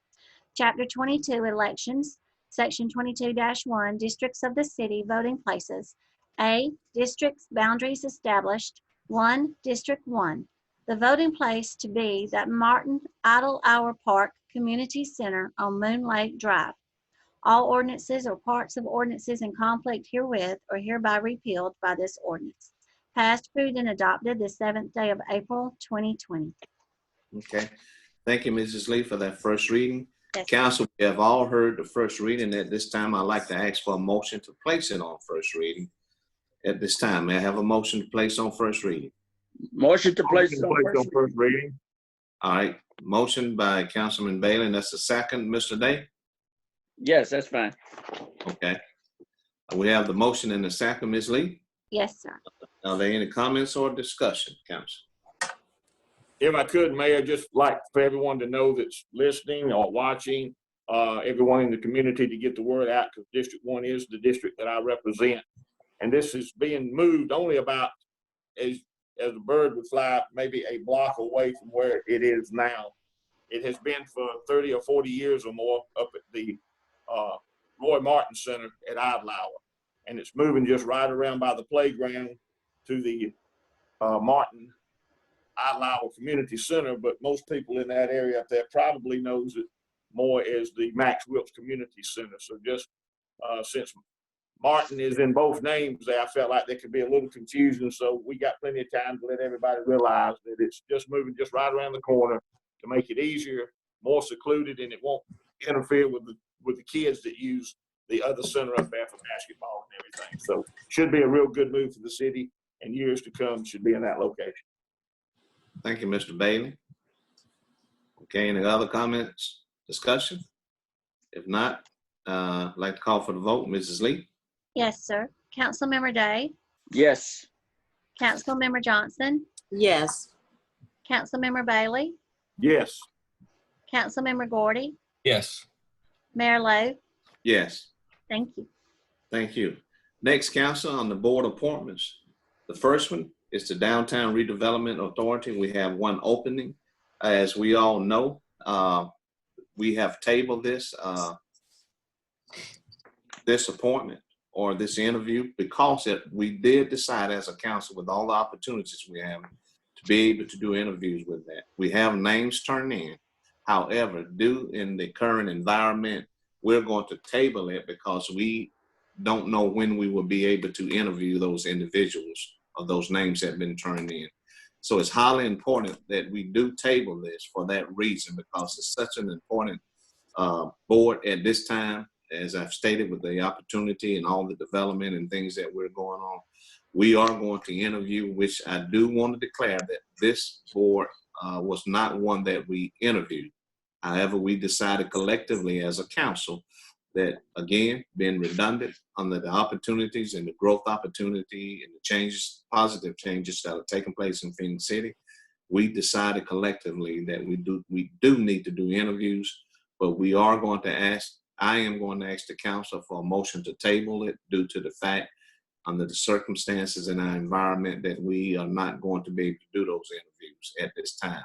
S4: Chapter 22, Elections, Section 22-1, Districts of the City, Voting Places. A, Districts Boundaries Established. 1, District 1. The voting place to be that Martin Idle Hour Park Community Center on Moon Lake Drive. All ordinances or parts of ordinances in conflict herewith are hereby repealed by this ordinance. Passed, approved, and adopted the 7th day of April, 2020.
S2: Okay. Thank you, Mrs. Lee, for that first reading.
S4: Yes.
S2: Council, we have all heard the first reading. At this time, I'd like to ask for a motion to place it on first reading. At this time, may I have a motion to place on first reading?
S6: Motion to place
S5: Motion to place on first reading.
S2: All right. Motion by Councilman Bailey, and that's the second. Mr. Day?
S6: Yes, that's fine.
S2: Okay. We have the motion and the second. Ms. Lee?
S4: Yes, sir.
S2: Are there any comments or discussion, Council?
S5: If I could, Mayor, just like for everyone to know that's listening or watching, everyone in the community to get the word out, because District 1 is the district that I represent. And this is being moved only about, as a bird would fly, maybe a block away from where it is now. It has been for 30 or 40 years or more up at the Roy Martin Center at Idle Hour. And it's moving just right around by the playground to the Martin Idle Hour Community Center. But most people in that area up there probably knows it more as the Max Wilkes Community Center. So just since Martin is in both names there, I felt like there could be a little confusion. So we got plenty of time to let everybody realize that it's just moving just right around the corner to make it easier, more secluded, and it won't interfere with the kids that use the other center up there for basketball and everything. So should be a real good move for the city, and years to come should be in that location.
S2: Thank you, Mr. Bailey. Okay, any other comments, discussion? If not, I'd like to call for the vote. Mrs. Lee?
S4: Yes, sir. Councilmember Day,
S6: Yes.
S4: Councilmember Johnson,
S1: Yes.
S4: Councilmember Bailey,
S5: Yes.
S4: Councilmember Gordy,
S3: Yes.
S4: Mayor Lo.
S2: Yes.
S4: Thank you.
S2: Thank you. Next, council, on the board appointments. The first one is the Downtown Redevelopment Authority. We have one opening. As we all know, we have tabled this appointment or this interview because we did decide as a council, with all the opportunities we have, to be able to do interviews with that. We have names turned in. However, due in the current environment, we're going to table it because we don't know when we will be able to interview those individuals or those names that have been turned in. So it's highly important that we do table this for that reason, because it's such an important board at this time. As I've stated, with the opportunity and all the development and things that we're going on, we are going to interview, which I do want to declare that this board was not one that we interviewed. However, we decided collectively as a council that, again, being redundant under the opportunities and the growth opportunity and the changes, positive changes that are taking place in Phenix City, we decided collectively that we do need to do interviews, but we are going to ask, I am going to ask the council for a motion to table it due to the fact, under the circumstances in our environment, that we are not going to be able to do those interviews at this time,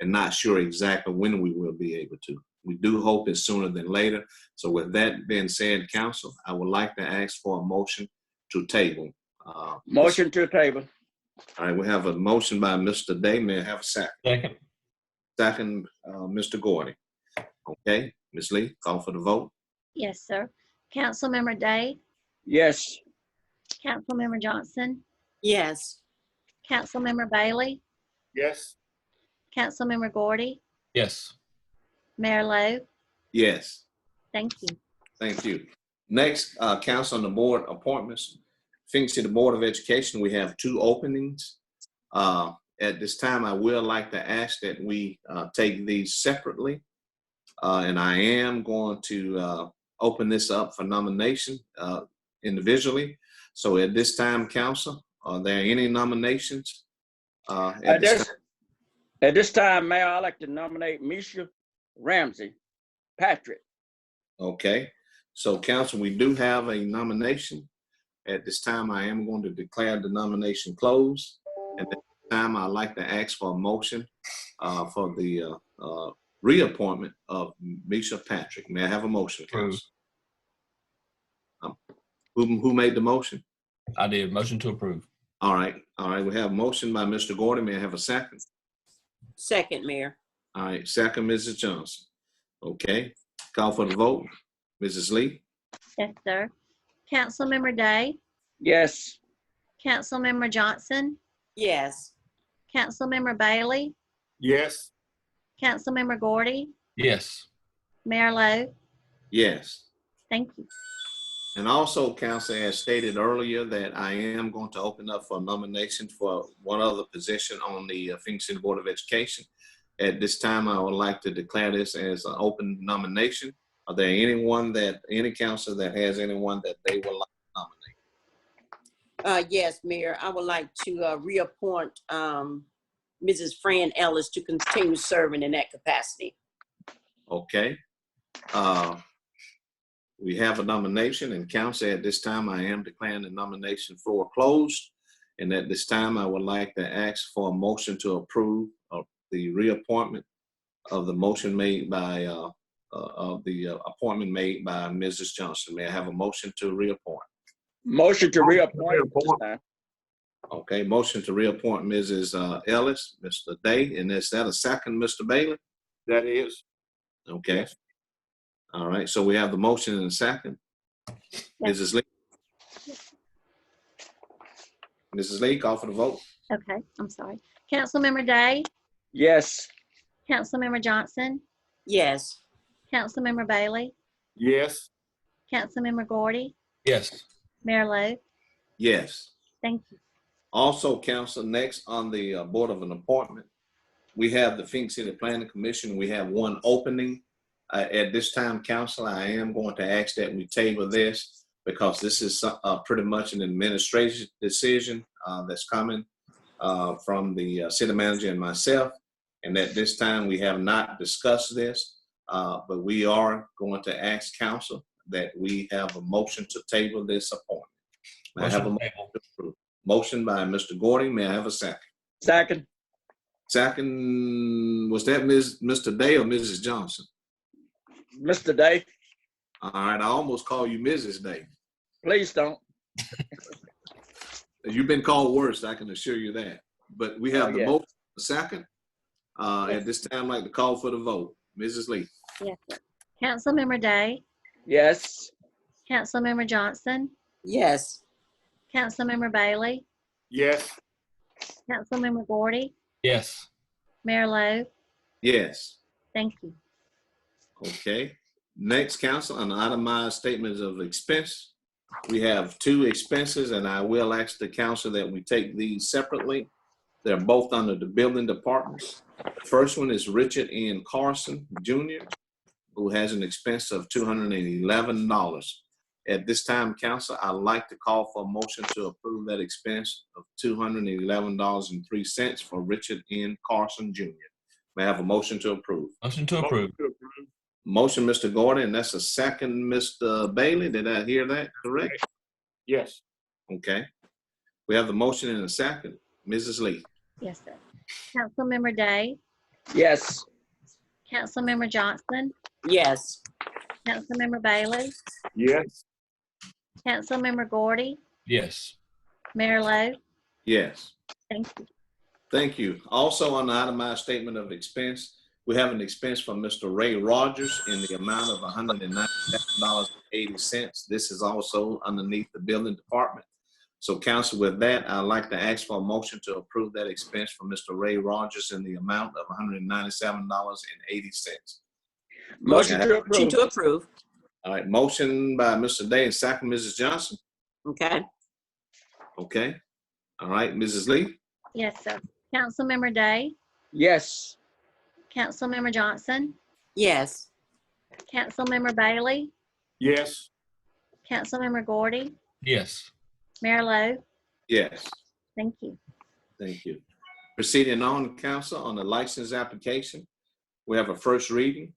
S2: and not sure exactly when we will be able to. We do hope it's sooner than later. So with that being said, council, I would like to ask for a motion to table.
S6: Motion to table.
S2: All right, we have a motion by Mr. Day. May I have a second?
S3: Second.
S2: Second, Mr. Gordy. Okay, Ms. Lee, call for the vote.
S4: Yes, sir. Councilmember Day,
S6: Yes.
S4: Councilmember Johnson,
S1: Yes.
S4: Councilmember Bailey,
S5: Yes.
S4: Councilmember Gordy,
S3: Yes.
S4: Mayor Lo.
S2: Yes.
S4: Thank you.
S2: Thank you. Next, council on the board appointments. Phenix City Board of Education, we have two openings. At this time, I would like to ask that we take these separately. And I am going to open this up for nomination individually. So at this time, council, are there any nominations?
S6: At this time, Mayor, I'd like to nominate Misha Ramsey Patrick.
S2: Okay, so council, we do have a nomination. At this time, I am going to declare the nomination closed. At this time, I'd like to ask for a motion for the reappointment of Misha Patrick. May I have a motion, council? Who made the motion?
S3: I did. Motion to approve.
S2: All right, we have a motion by Mr. Gordon. May I have a second?
S1: Second, Mayor.
S2: All right, second, Mrs. Johnson. Okay, call for the vote. Mrs. Lee?
S4: Yes, sir. Councilmember Day,
S6: Yes.
S4: Councilmember Johnson,
S1: Yes.
S4: Councilmember Bailey,
S5: Yes.
S4: Councilmember Gordy,
S3: Yes.
S4: Mayor Lo.
S2: Yes.
S4: Thank you.
S2: And also, council, as stated earlier, that I am going to open up for nomination for one other position on the Phenix City Board of Education. At this time, I would like to declare this as an open nomination. Are there any council that has anyone that they would like to nominate?
S1: Yes, Mayor, I would like to reappoint Mrs. Fran Ellis to continue serving in that capacity.
S2: Okay. We have a nomination, and council, at this time, I am declaring the nomination floor closed. And at this time, I would like to ask for a motion to approve of the reappointment of the motion made by, of the appointment made by Mrs. Johnson. May I have a motion to reappoint?
S6: Motion to reappoint.
S2: Okay, motion to reappoint Mrs. Ellis, Mr. Day, and is that a second, Mr. Bailey?
S5: That is.
S2: Okay. All right, so we have the motion and a second.
S4: Yes.
S2: Mrs. Lee? Mrs. Lee, call for the vote.
S4: Okay, I'm sorry. Councilmember Day,
S6: Yes.
S4: Councilmember Johnson,
S1: Yes.
S4: Councilmember Bailey,
S5: Yes.
S4: Councilmember Gordy,
S3: Yes.
S4: Mayor Lo.
S2: Yes.
S4: Thank you.
S2: Also, council, next on the Board of an Appointment, we have the Phenix City Planning Commission. We have one opening. At this time, council, I am going to ask that we table this because this is pretty much an administration decision that's coming from the city manager and myself. And at this time, we have not discussed this, but we are going to ask council that we have a motion to table this appointment. May I have a motion to approve? Motion by Mr. Gordy. May I have a second?
S6: Second.
S2: Second, was that Mr. Day or Mrs. Johnson?
S6: Mr. Day,
S2: All right, I almost call you Mrs. Day.
S6: please don't.
S2: You've been called worse, I can assure you that. But we have the
S6: yeah.
S2: motion, the second. At this time, I'd like to call for the vote. Mrs. Lee.
S4: Yes, sir. Councilmember Day,
S6: Yes.
S4: Councilmember Johnson,
S1: Yes.
S4: Councilmember Bailey,
S5: Yes.
S4: Councilmember Gordy,
S3: Yes.
S4: Mayor Lo.
S2: Yes.
S4: Thank you.
S2: Okay. Next, council, an itemized statements of expense. We have two expenses, and I will ask the council that we take these separately. They're both under the building departments. First one is Richard N. Carson, Jr., who has an expense of $211. At this time, council, I'd like to call for a motion to approve that expense of $211.03 for Richard N. Carson, Jr. May I have a motion to approve?
S3: Motion to approve.
S2: Motion, Mr. Gordon, and that's a second, Mr. Bailey. Did I hear that correct?
S5: Yes.
S2: Okay. We have the motion in a second. Mrs. Lee.
S4: Yes, sir. Councilmember Day,
S6: Yes.
S4: Councilmember Johnson,
S1: Yes.
S4: Councilmember Bailey,
S5: Yes.
S4: Councilmember Gordy,
S3: Yes.
S4: Mayor Lo.
S2: Yes.
S4: Thank you.
S2: Thank you. Also on the itemized statement of expense, we have an expense from Mr. Ray Rogers in the amount of $197.80. This is also underneath the building department. So council, with that, I'd like to ask for a motion to approve that expense from Mr. Ray Rogers in the amount of $197.80.
S6: Motion to
S1: Motion
S6: approve.
S1: to approve.
S2: All right, motion by Mr. Day and second, Mrs. Johnson.
S1: Okay.
S2: Okay. All right, Mrs. Lee.
S4: Yes, sir. Councilmember Day,
S6: Yes.
S4: Councilmember Johnson,
S1: Yes.
S4: Councilmember Bailey,
S5: Yes.
S4: Councilmember Gordy,
S3: Yes.
S4: Mayor Lo.
S2: Yes.
S4: Thank you.
S2: Thank you. Proceeding on, council, on the license application, we have a first reading.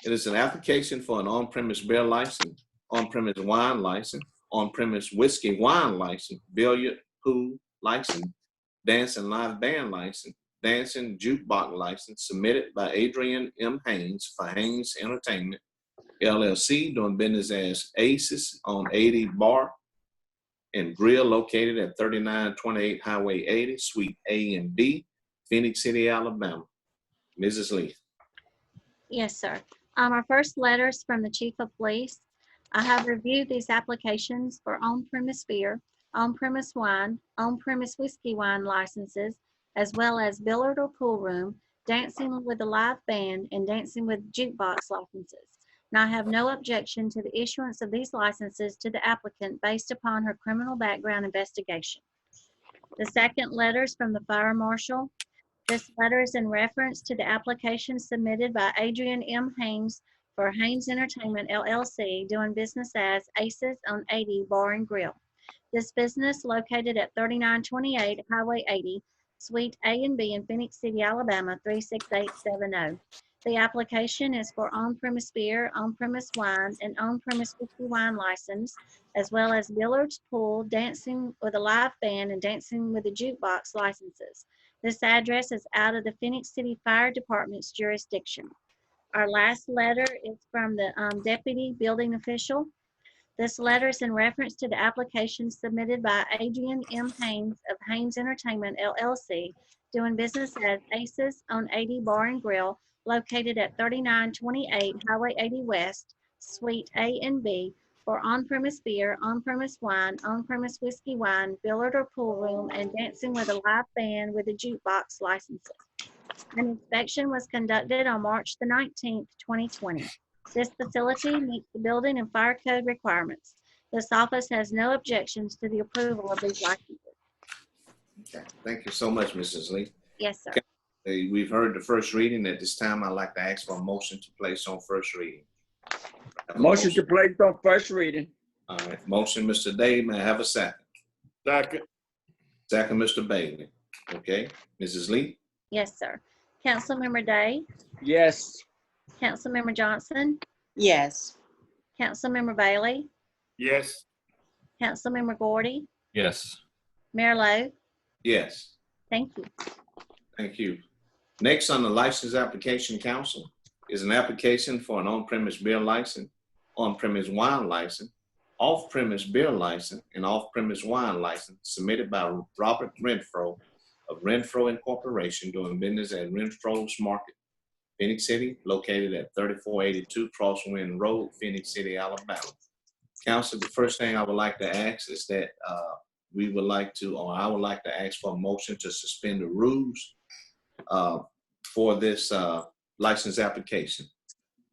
S2: It is an application for an on-premise beer license, on-premise wine license, on-premise whiskey wine license, billiard pool license, dance and live band license, dancing jukebox license submitted by Adrian M. Haynes for Haynes Entertainment, LLC, doing business as Aces on 80 Bar and Grill located at 3928 Highway 80, Suite A and B, Phenix City, Alabama. Mrs. Lee.
S4: Yes, sir. Our first letter is from the Chief of Police. I have reviewed these applications for on-premise beer, on-premise wine, on-premise whiskey wine licenses, as well as billiard or pool room, dancing with a live band, and dancing with jukebox licenses. And I have no objection to the issuance of these licenses to the applicant based upon her criminal background investigation. The second letter is from the Fire Marshal. This letter is in reference to the application submitted by Adrian M. Haynes for Haynes Entertainment LLC, doing business as Aces on 80 Bar and Grill. This business located at 3928 Highway 80, Suite A and B in Phenix City, Alabama, 36870. The application is for on-premise beer, on-premise wine, and on-premise whiskey wine license, as well as billiards, pool, dancing with a live band, and dancing with a jukebox licenses. This address is out of the Phenix City Fire Department's jurisdiction. Our last letter is from the Deputy Building Official. This letter is in reference to the application submitted by Adrian M. Haynes of Haynes Entertainment LLC, doing business as Aces on 80 Bar and Grill, located at 3928 Highway 80 West, Suite A and B, for on-premise beer, on-premise wine, on-premise whiskey wine, billiard or pool room, and dancing with a live band with a jukebox licenses. An inspection was conducted on March the 19th, 2020. This facility meets the building and fire code requirements. This office has no objections to the approval of these licenses.
S2: Okay. Thank you so much, Mrs. Lee.
S4: Yes, sir.
S2: We've heard the first reading. At this time, I'd like to ask for a motion to place on first reading. Have a
S6: Motion to place on first reading.
S2: All right. Motion, Mr. Day. May I have a second?
S5: Second.
S2: Second, Mr. Bailey. Okay. Mrs. Lee?
S4: Yes, sir. Councilmember Day,
S6: Yes.
S4: Councilmember Johnson,
S1: Yes.
S4: Councilmember Bailey,
S5: Yes.
S4: Councilmember Gordy,
S3: Yes.
S4: Mayor Lo.
S2: Yes.
S4: Thank you.
S2: Thank you. Next on the License Application Council is an application for an on-premise beer license, on-premise wine license, off-premise beer license, and off-premise wine license submitted by Robert Renfro of Renfro Incorporation doing business at Renfro's Market, Phenix City, located at 3482 Crosswind Road, Phenix City, Alabama. Council, the first thing I would like to ask is that I would like to ask for a motion to suspend the rules for this license application.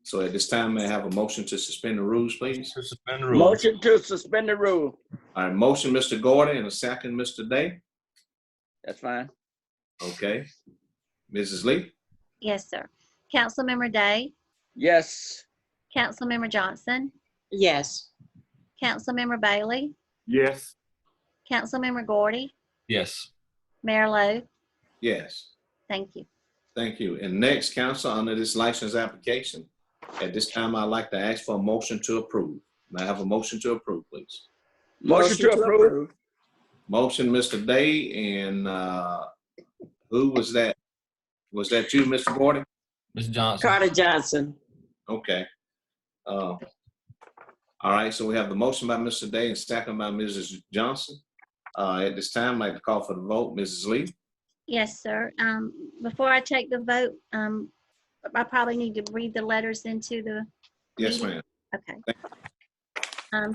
S2: So at this time, may I have a motion to suspend the rules, please?
S3: To suspend the rules.
S6: Motion to suspend the rule.
S2: All right, motion, Mr. Gordon, and a second, Mr. Day.
S6: That's fine.
S2: Okay. Mrs. Lee?
S4: Yes, sir. Councilmember Day,
S6: Yes.
S4: Councilmember Johnson,
S1: Yes.
S4: Councilmember Bailey,
S5: Yes.
S4: Councilmember Gordy,
S3: Yes.
S4: Mayor Lo.
S2: Yes.
S4: Thank you.
S2: Thank you. And next, council, under this license application, at this time, I'd like to ask for a motion to approve. May I have a motion to approve, please?
S6: Motion to approve.
S2: Motion, Mr. Day, and who was that? Was that you, Mr. Gordon?
S3: Ms. Johnson.
S1: Carter Johnson.
S2: Okay. All right, so we have the motion by Mr. Day and second by Mrs. Johnson. At this time, I'd like to call for the vote. Mrs. Lee?
S4: Yes, sir. Before I take the vote, I probably need to read the letters into the,
S2: Yes, ma'am.
S4: okay.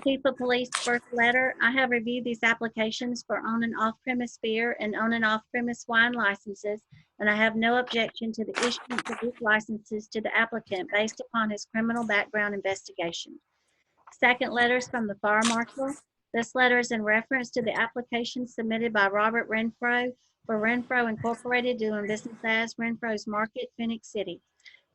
S4: Chief of Police, first letter. I have reviewed these applications for on and off-premise beer and on and off-premise wine licenses, and I have no objection to the issuance of these licenses to the applicant based upon his criminal background investigation. Second letter is from the Fire Marshal. This letter is in reference to the application submitted by Robert Renfro for Renfro Incorporated doing business as Renfro's Market, Phenix City.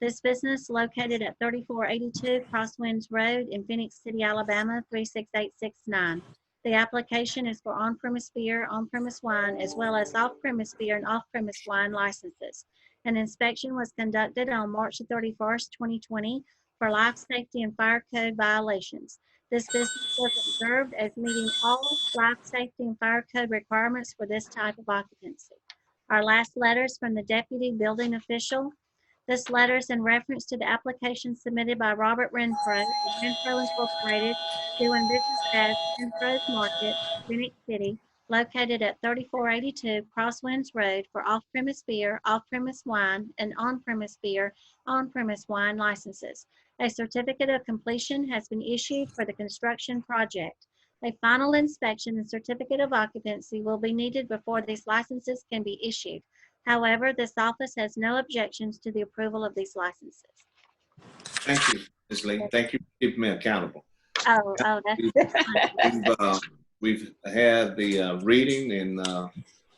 S4: This business located at 3482 Crosswinds Road in Phenix City, Alabama, 36869. The application is for on-premise beer, on-premise wine, as well as off-premise beer and off-premise wine licenses. An inspection was conducted on March 31st, 2020 for life safety and fire code violations. This business was observed as meeting all life safety and fire code requirements for this type of occupancy. Our last letter is from the Deputy Building Official. This letter is in reference to the application submitted by Robert Renfro, of Renfro Incorporated, doing business as Renfro's Market, Phoenix City, located at 3482 Crosswinds Road for off-premise beer, off-premise wine, and on-premise beer, on-premise wine licenses. A certificate of completion has been issued for the construction project. A final inspection and certificate of occupancy will be needed before these licenses can be issued. However, this office has no objections to the approval of these licenses.
S2: Thank you, Ms. Lee. Thank you for keeping me accountable.
S4: Oh, that's
S2: We've had the reading and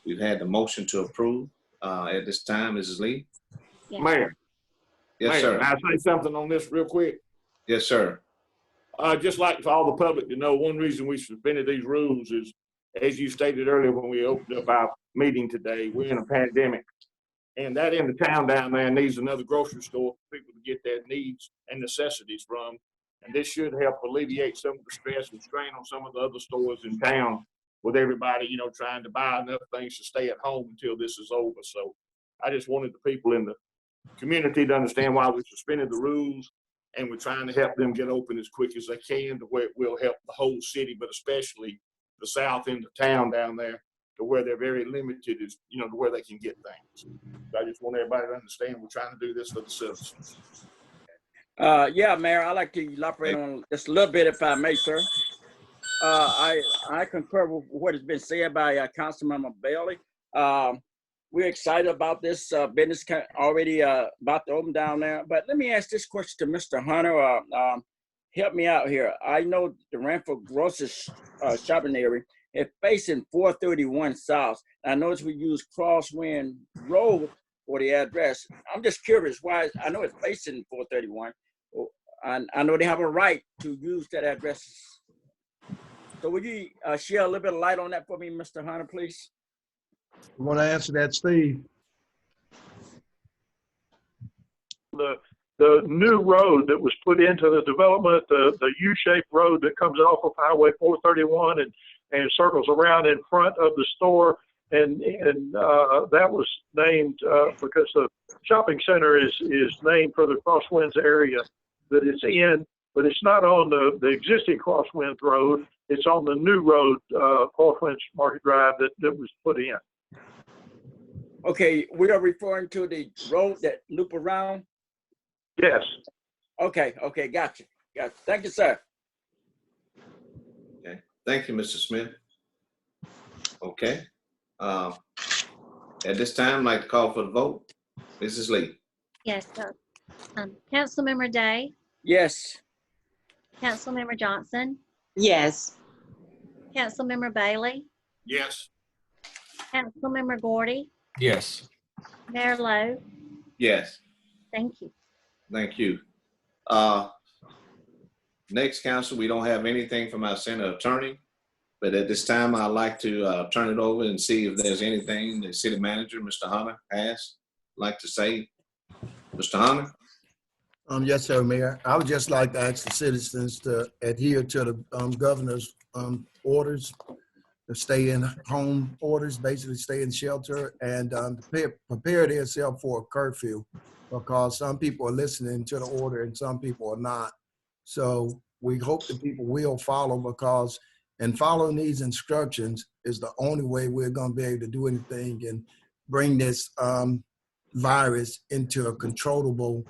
S2: we've had the motion to approve. At this time, Mrs. Lee?
S4: yeah.
S5: Mayor.
S2: Yes,
S5: Mayor,
S2: sir.
S5: can I say something on this real quick?
S2: Yes, sir.
S5: Just like for all the public to know, one reason we suspended these rules is, as you stated earlier when we opened up our meeting today, we're in a pandemic. And that end of town down there needs another grocery store for people to get their needs and necessities from. And this should help alleviate some of the stress and strain on some of the other stores in town with everybody, you know, trying to buy enough things to stay at home until this is over. So I just wanted the people in the community to understand why we suspended the rules, and we're trying to help them get open as quick as they can to where it will help the whole city, but especially the south end of town down there, to where they're very limited, is, you know, to where they can get things. So I just want everybody to understand we're trying to do this for the citizens.
S6: Yeah, Mayor, I'd like to elaborate on just a little bit, if I may, sir. I concur with what has been said by Councilmember Bailey. we're excited about this business already about to open down there. But let me ask this question to Mr. Hunter. Help me out here. I know the Ranford Grocery shopping area is facing 431 South. I noticed we use Crosswind Road for the address. I'm just curious why. I know it's facing 431. And I know they have a right to use that address. So would you share a little bit of light on that for me, Mr. Hunter, please?
S8: You want to answer that, Steve?
S7: The new road that was put into the development, the U-shaped road that comes off of Highway 431 and circles around in front of the store, and that was named because the shopping center is named for the Crosswinds area that it's in, but it's not on the existing Crosswinds road. It's on the new road, Crosswinds Market Drive, that was put in.
S6: Okay, we are referring to the road that loop around?
S7: Yes.
S6: Okay, gotcha. Thank you, sir.
S2: Okay, thank you, Mr. Smith. Okay, at this time, I'd like to call for the vote. Mrs. Lee.
S4: Yes, sir. Councilmember Day,
S6: Yes.
S4: Councilmember Johnson,
S1: Yes.
S4: Councilmember Bailey,
S5: Yes.
S4: Councilmember Gordy,
S3: Yes.
S4: Mayor Lowe.
S2: Yes,
S4: Thank you.
S2: thank you. Next, council, we don't have anything from our center attorney, but at this time, I'd like to turn it over and see if there's anything the city manager, Mr. Hunter, has like to say. Mr. Hunter?
S8: Yes, sir, Mayor. I would just like to ask the citizens to adhere to the governor's orders, to stay in home orders, basically stay in shelter, and prepare themselves for a curfew, because some people are listening to the order and some people are not. So we hope that people will follow, because and following these instructions is the only way we're going to be able to do anything and bring this virus into a controllable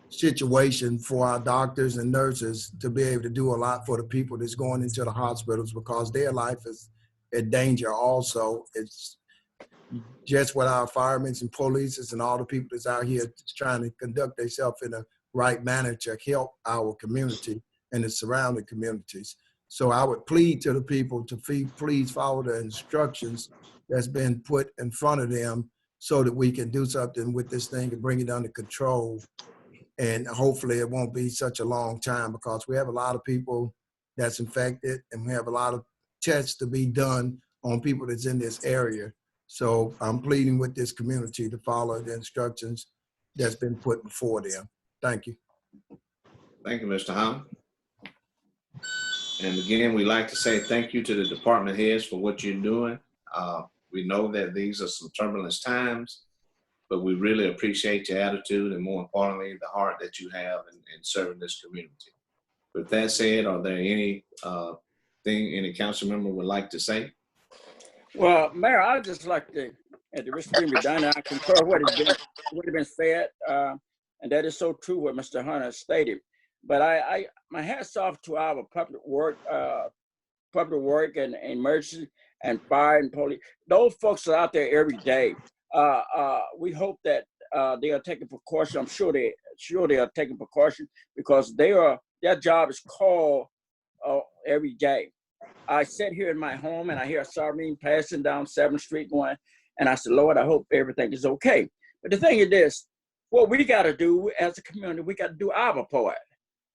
S8: situation for our doctors and nurses to be able to do a lot for the people that's going into the hospitals, because their life is in danger also. It's just with our firemen and police and all the people that's out here trying to conduct themselves in a right manner to help our community and the surrounding communities. So I would plead to the people to please follow the instructions that's been put in front of them, so that we can do something with this thing and bring it under control. And hopefully it won't be such a long time, because we have a lot of people that's infected and we have a lot of tests to be done on people that's in this area. So I'm pleading with this community to follow the instructions that's been put before them. Thank you.
S2: Thank you, Mr. Hunter. And again, we'd like to say thank you to the department heads for what you're doing. We know that these are some turbulent times, but we really appreciate your attitude and, more importantly, the heart that you have in serving this community. With that said, are there any any council member would like to say?
S6: Well, Mayor, I'd just like to, at the risk of being redundant, I concur what has been said, and that is so true what Mr. Hunter stated. But my hats off to our public work and emergency and fire and police. Those folks are out there every day. We hope that they are taking precaution. I'm sure they are taking precaution, because their job is called every day. I sit here in my home and I hear a siren passing down 7th Street going, and I said, Lord, I hope everything is okay. But the thing is this, what we got to do as a community, we got to do our part.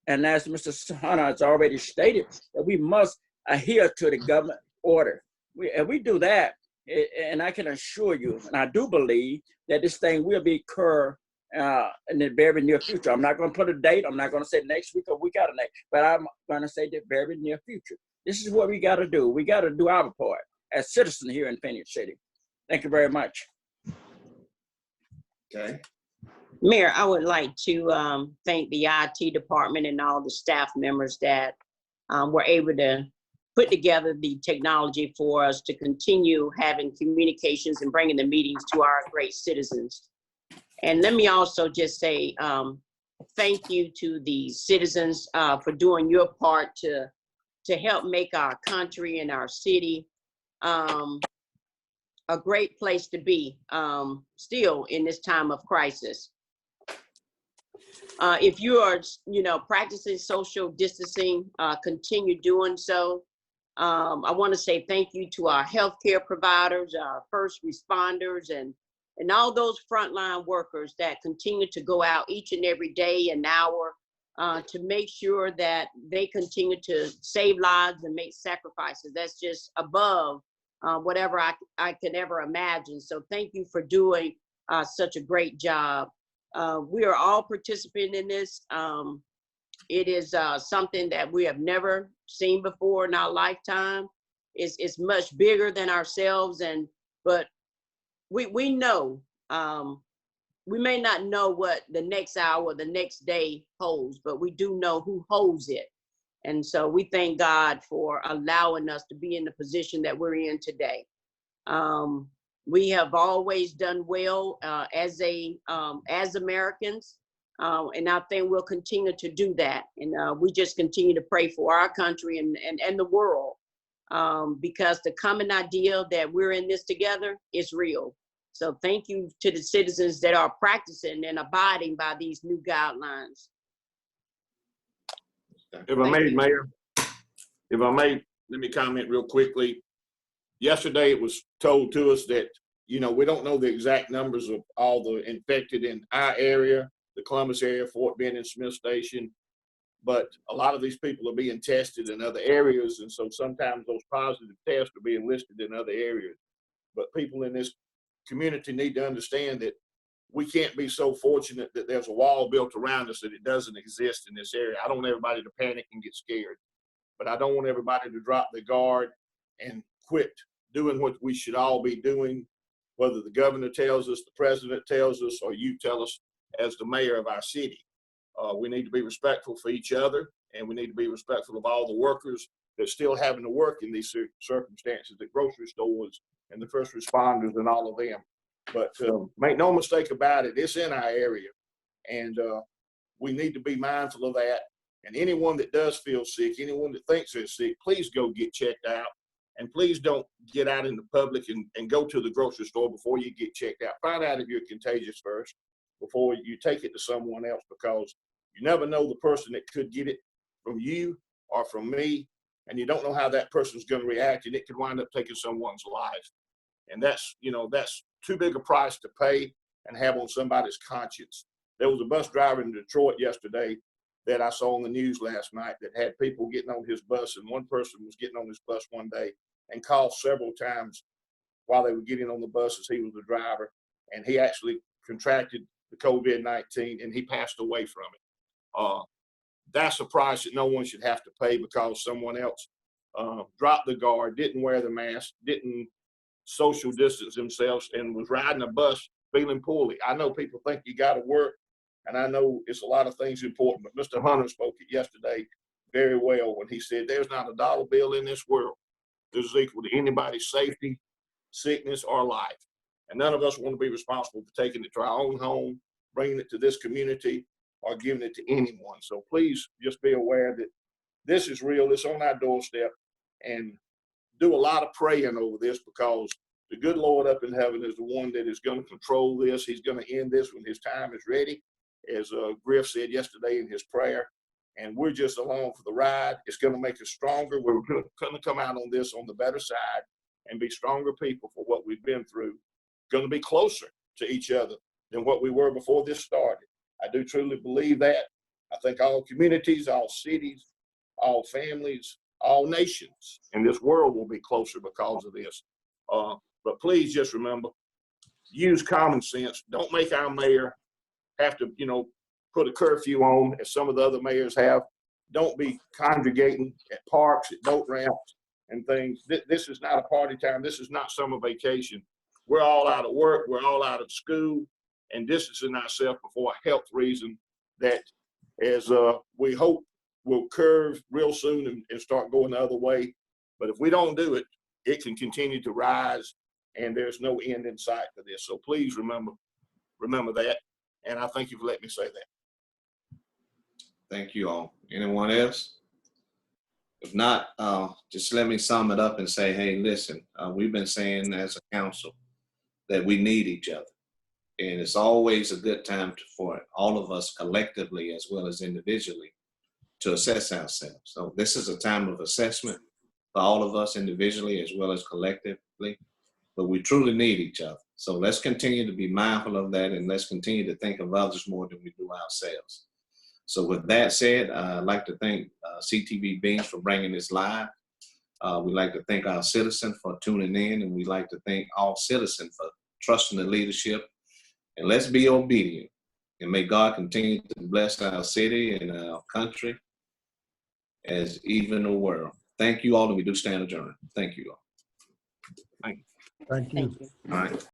S6: And as Mr. Hunter has already stated, that we must adhere to the government order. If we do that, and I can assure you, and I do believe that this thing will be occur in the very near future. I'm not going to put a date. I'm not going to say next week or week out of next, but I'm going to say the very near future. This is what we got to do. We got to do our part as citizens here in Phenix City. Thank you very much.
S2: Okay.
S1: Mayor, I would like to thank the IT department and all the staff members that were able to put together the technology for us to continue having communications and bringing the meetings to our great citizens. And let me also just say thank you to the citizens for doing your part to help make our country and our city a a great place to be still in this time of crisis. If you are, practicing social distancing, continue doing so. I want to say thank you to our healthcare providers, our first responders, and all those frontline workers that continue to go out each and every day and hour to make sure that they continue to save lives and make sacrifices. That's just above whatever I could ever imagine. So thank you for doing such a great job. We are all participating in this. It is something that we have never seen before in our lifetime. It's much bigger than ourselves, but we know, we may not know what the next hour or the next day holds, but we do know who holds it. And so we thank God for allowing us to be in the position that we're in today. We have always done well as Americans, and I think we'll continue to do that. And we just continue to pray for our country and the world, because the common idea that we're in this together is real. So thank you to the citizens that are practicing and abiding by these new guidelines.
S5: If I may, Mayor, let me comment real quickly. Yesterday, it was told to us that, we don't know the exact numbers of all the infected in our area, the Columbus area, Fort Bend and Smith Station, but a lot of these people are being tested in other areas, and so sometimes those positive tests are being listed in other areas. But people in this community need to understand that we can't be so fortunate that there's a wall built around us that it doesn't exist in this area. I don't want everybody to panic and get scared, but I don't want everybody to drop their guard and quit doing what we should all be doing, whether the governor tells us, the president tells us, or you tell us as the mayor of our city. We need to be respectful for each other, and we need to be respectful of all the workers that still having to work in these circumstances at grocery stores and the first responders and all of them. But make no mistake about it, it's in our area, and we need to be mindful of that. And anyone that does feel sick, anyone that thinks they're sick, please go get checked out. And please don't get out in the public and go to the grocery store before you get checked out. Find out if you're contagious first before you take it to someone else, because you never know the person that could get it from you or from me, and you don't know how that person's going to react, and it could wind up taking someone's life. And that's too big a price to pay and have on somebody's conscience. There was a bus driver in Detroit yesterday that I saw on the news last night that had people getting on his bus, and one person was getting on his bus one day and called several times while they were getting on the bus as he was the driver, and he actually contracted the COVID-19 and he passed away from it. That's a price that no one should have to pay because someone else dropped the guard, didn't wear the mask, didn't social distance themselves, and was riding a bus feeling poorly. I know people think you got to work, and I know it's a lot of things important, but Mr. Hunter spoke it yesterday very well when he said there's not a dollar bill in this world that is equal to anybody's safety, sickness, or life. And none of us want to be responsible for taking it to our own home, bringing it to this community, or giving it to anyone. So please just be aware that this is real. It's on our doorstep, and do a lot of praying over this, because the good Lord up in heaven is the one that is going to control this. He's going to end this when his time is ready, as Griff said yesterday in his prayer. And we're just along for the ride. It's going to make us stronger. We're going to come out on this on the better side and be stronger people for what we've been through. Going to be closer to each other than what we were before this started. I do truly believe that. I think all communities, all cities, all families, all nations in this world will be closer because of this. But please just remember, use common sense. Don't make our mayor have to, put a curfew on as some of the other mayors have. Don't be congregating at parks, at boat ramps and things. This is not a party time. This is not summer vacation. We're all out of work. We're all out of school, and distancing ourselves before a health reason that, as we hope, will curve real soon and start going the other way. But if we don't do it, it can continue to rise, and there's no end in sight for this. So please remember that. And I thank you for letting me say that.
S2: Thank you all. Anyone else? If not, just let me sum it up and say, hey, listen, we've been saying as a council that we need each other. And it's always a good time for all of us collectively as well as individually to assess ourselves. So this is a time of assessment for all of us individually as well as collectively, but we truly need each other. So let's continue to be mindful of that, and let's continue to think of others more than we do ourselves. So with that said, I'd like to thank CTV Beans for bringing this live. We'd like to thank our citizens for tuning in, and we'd like to thank all citizens for trusting the leadership. And let's be obedient. And may God continue to bless our city and our country as even the world. Thank you all, and we do stand adjourned. Thank you all.
S8: Thank you.
S1: Thank you.
S2: All right.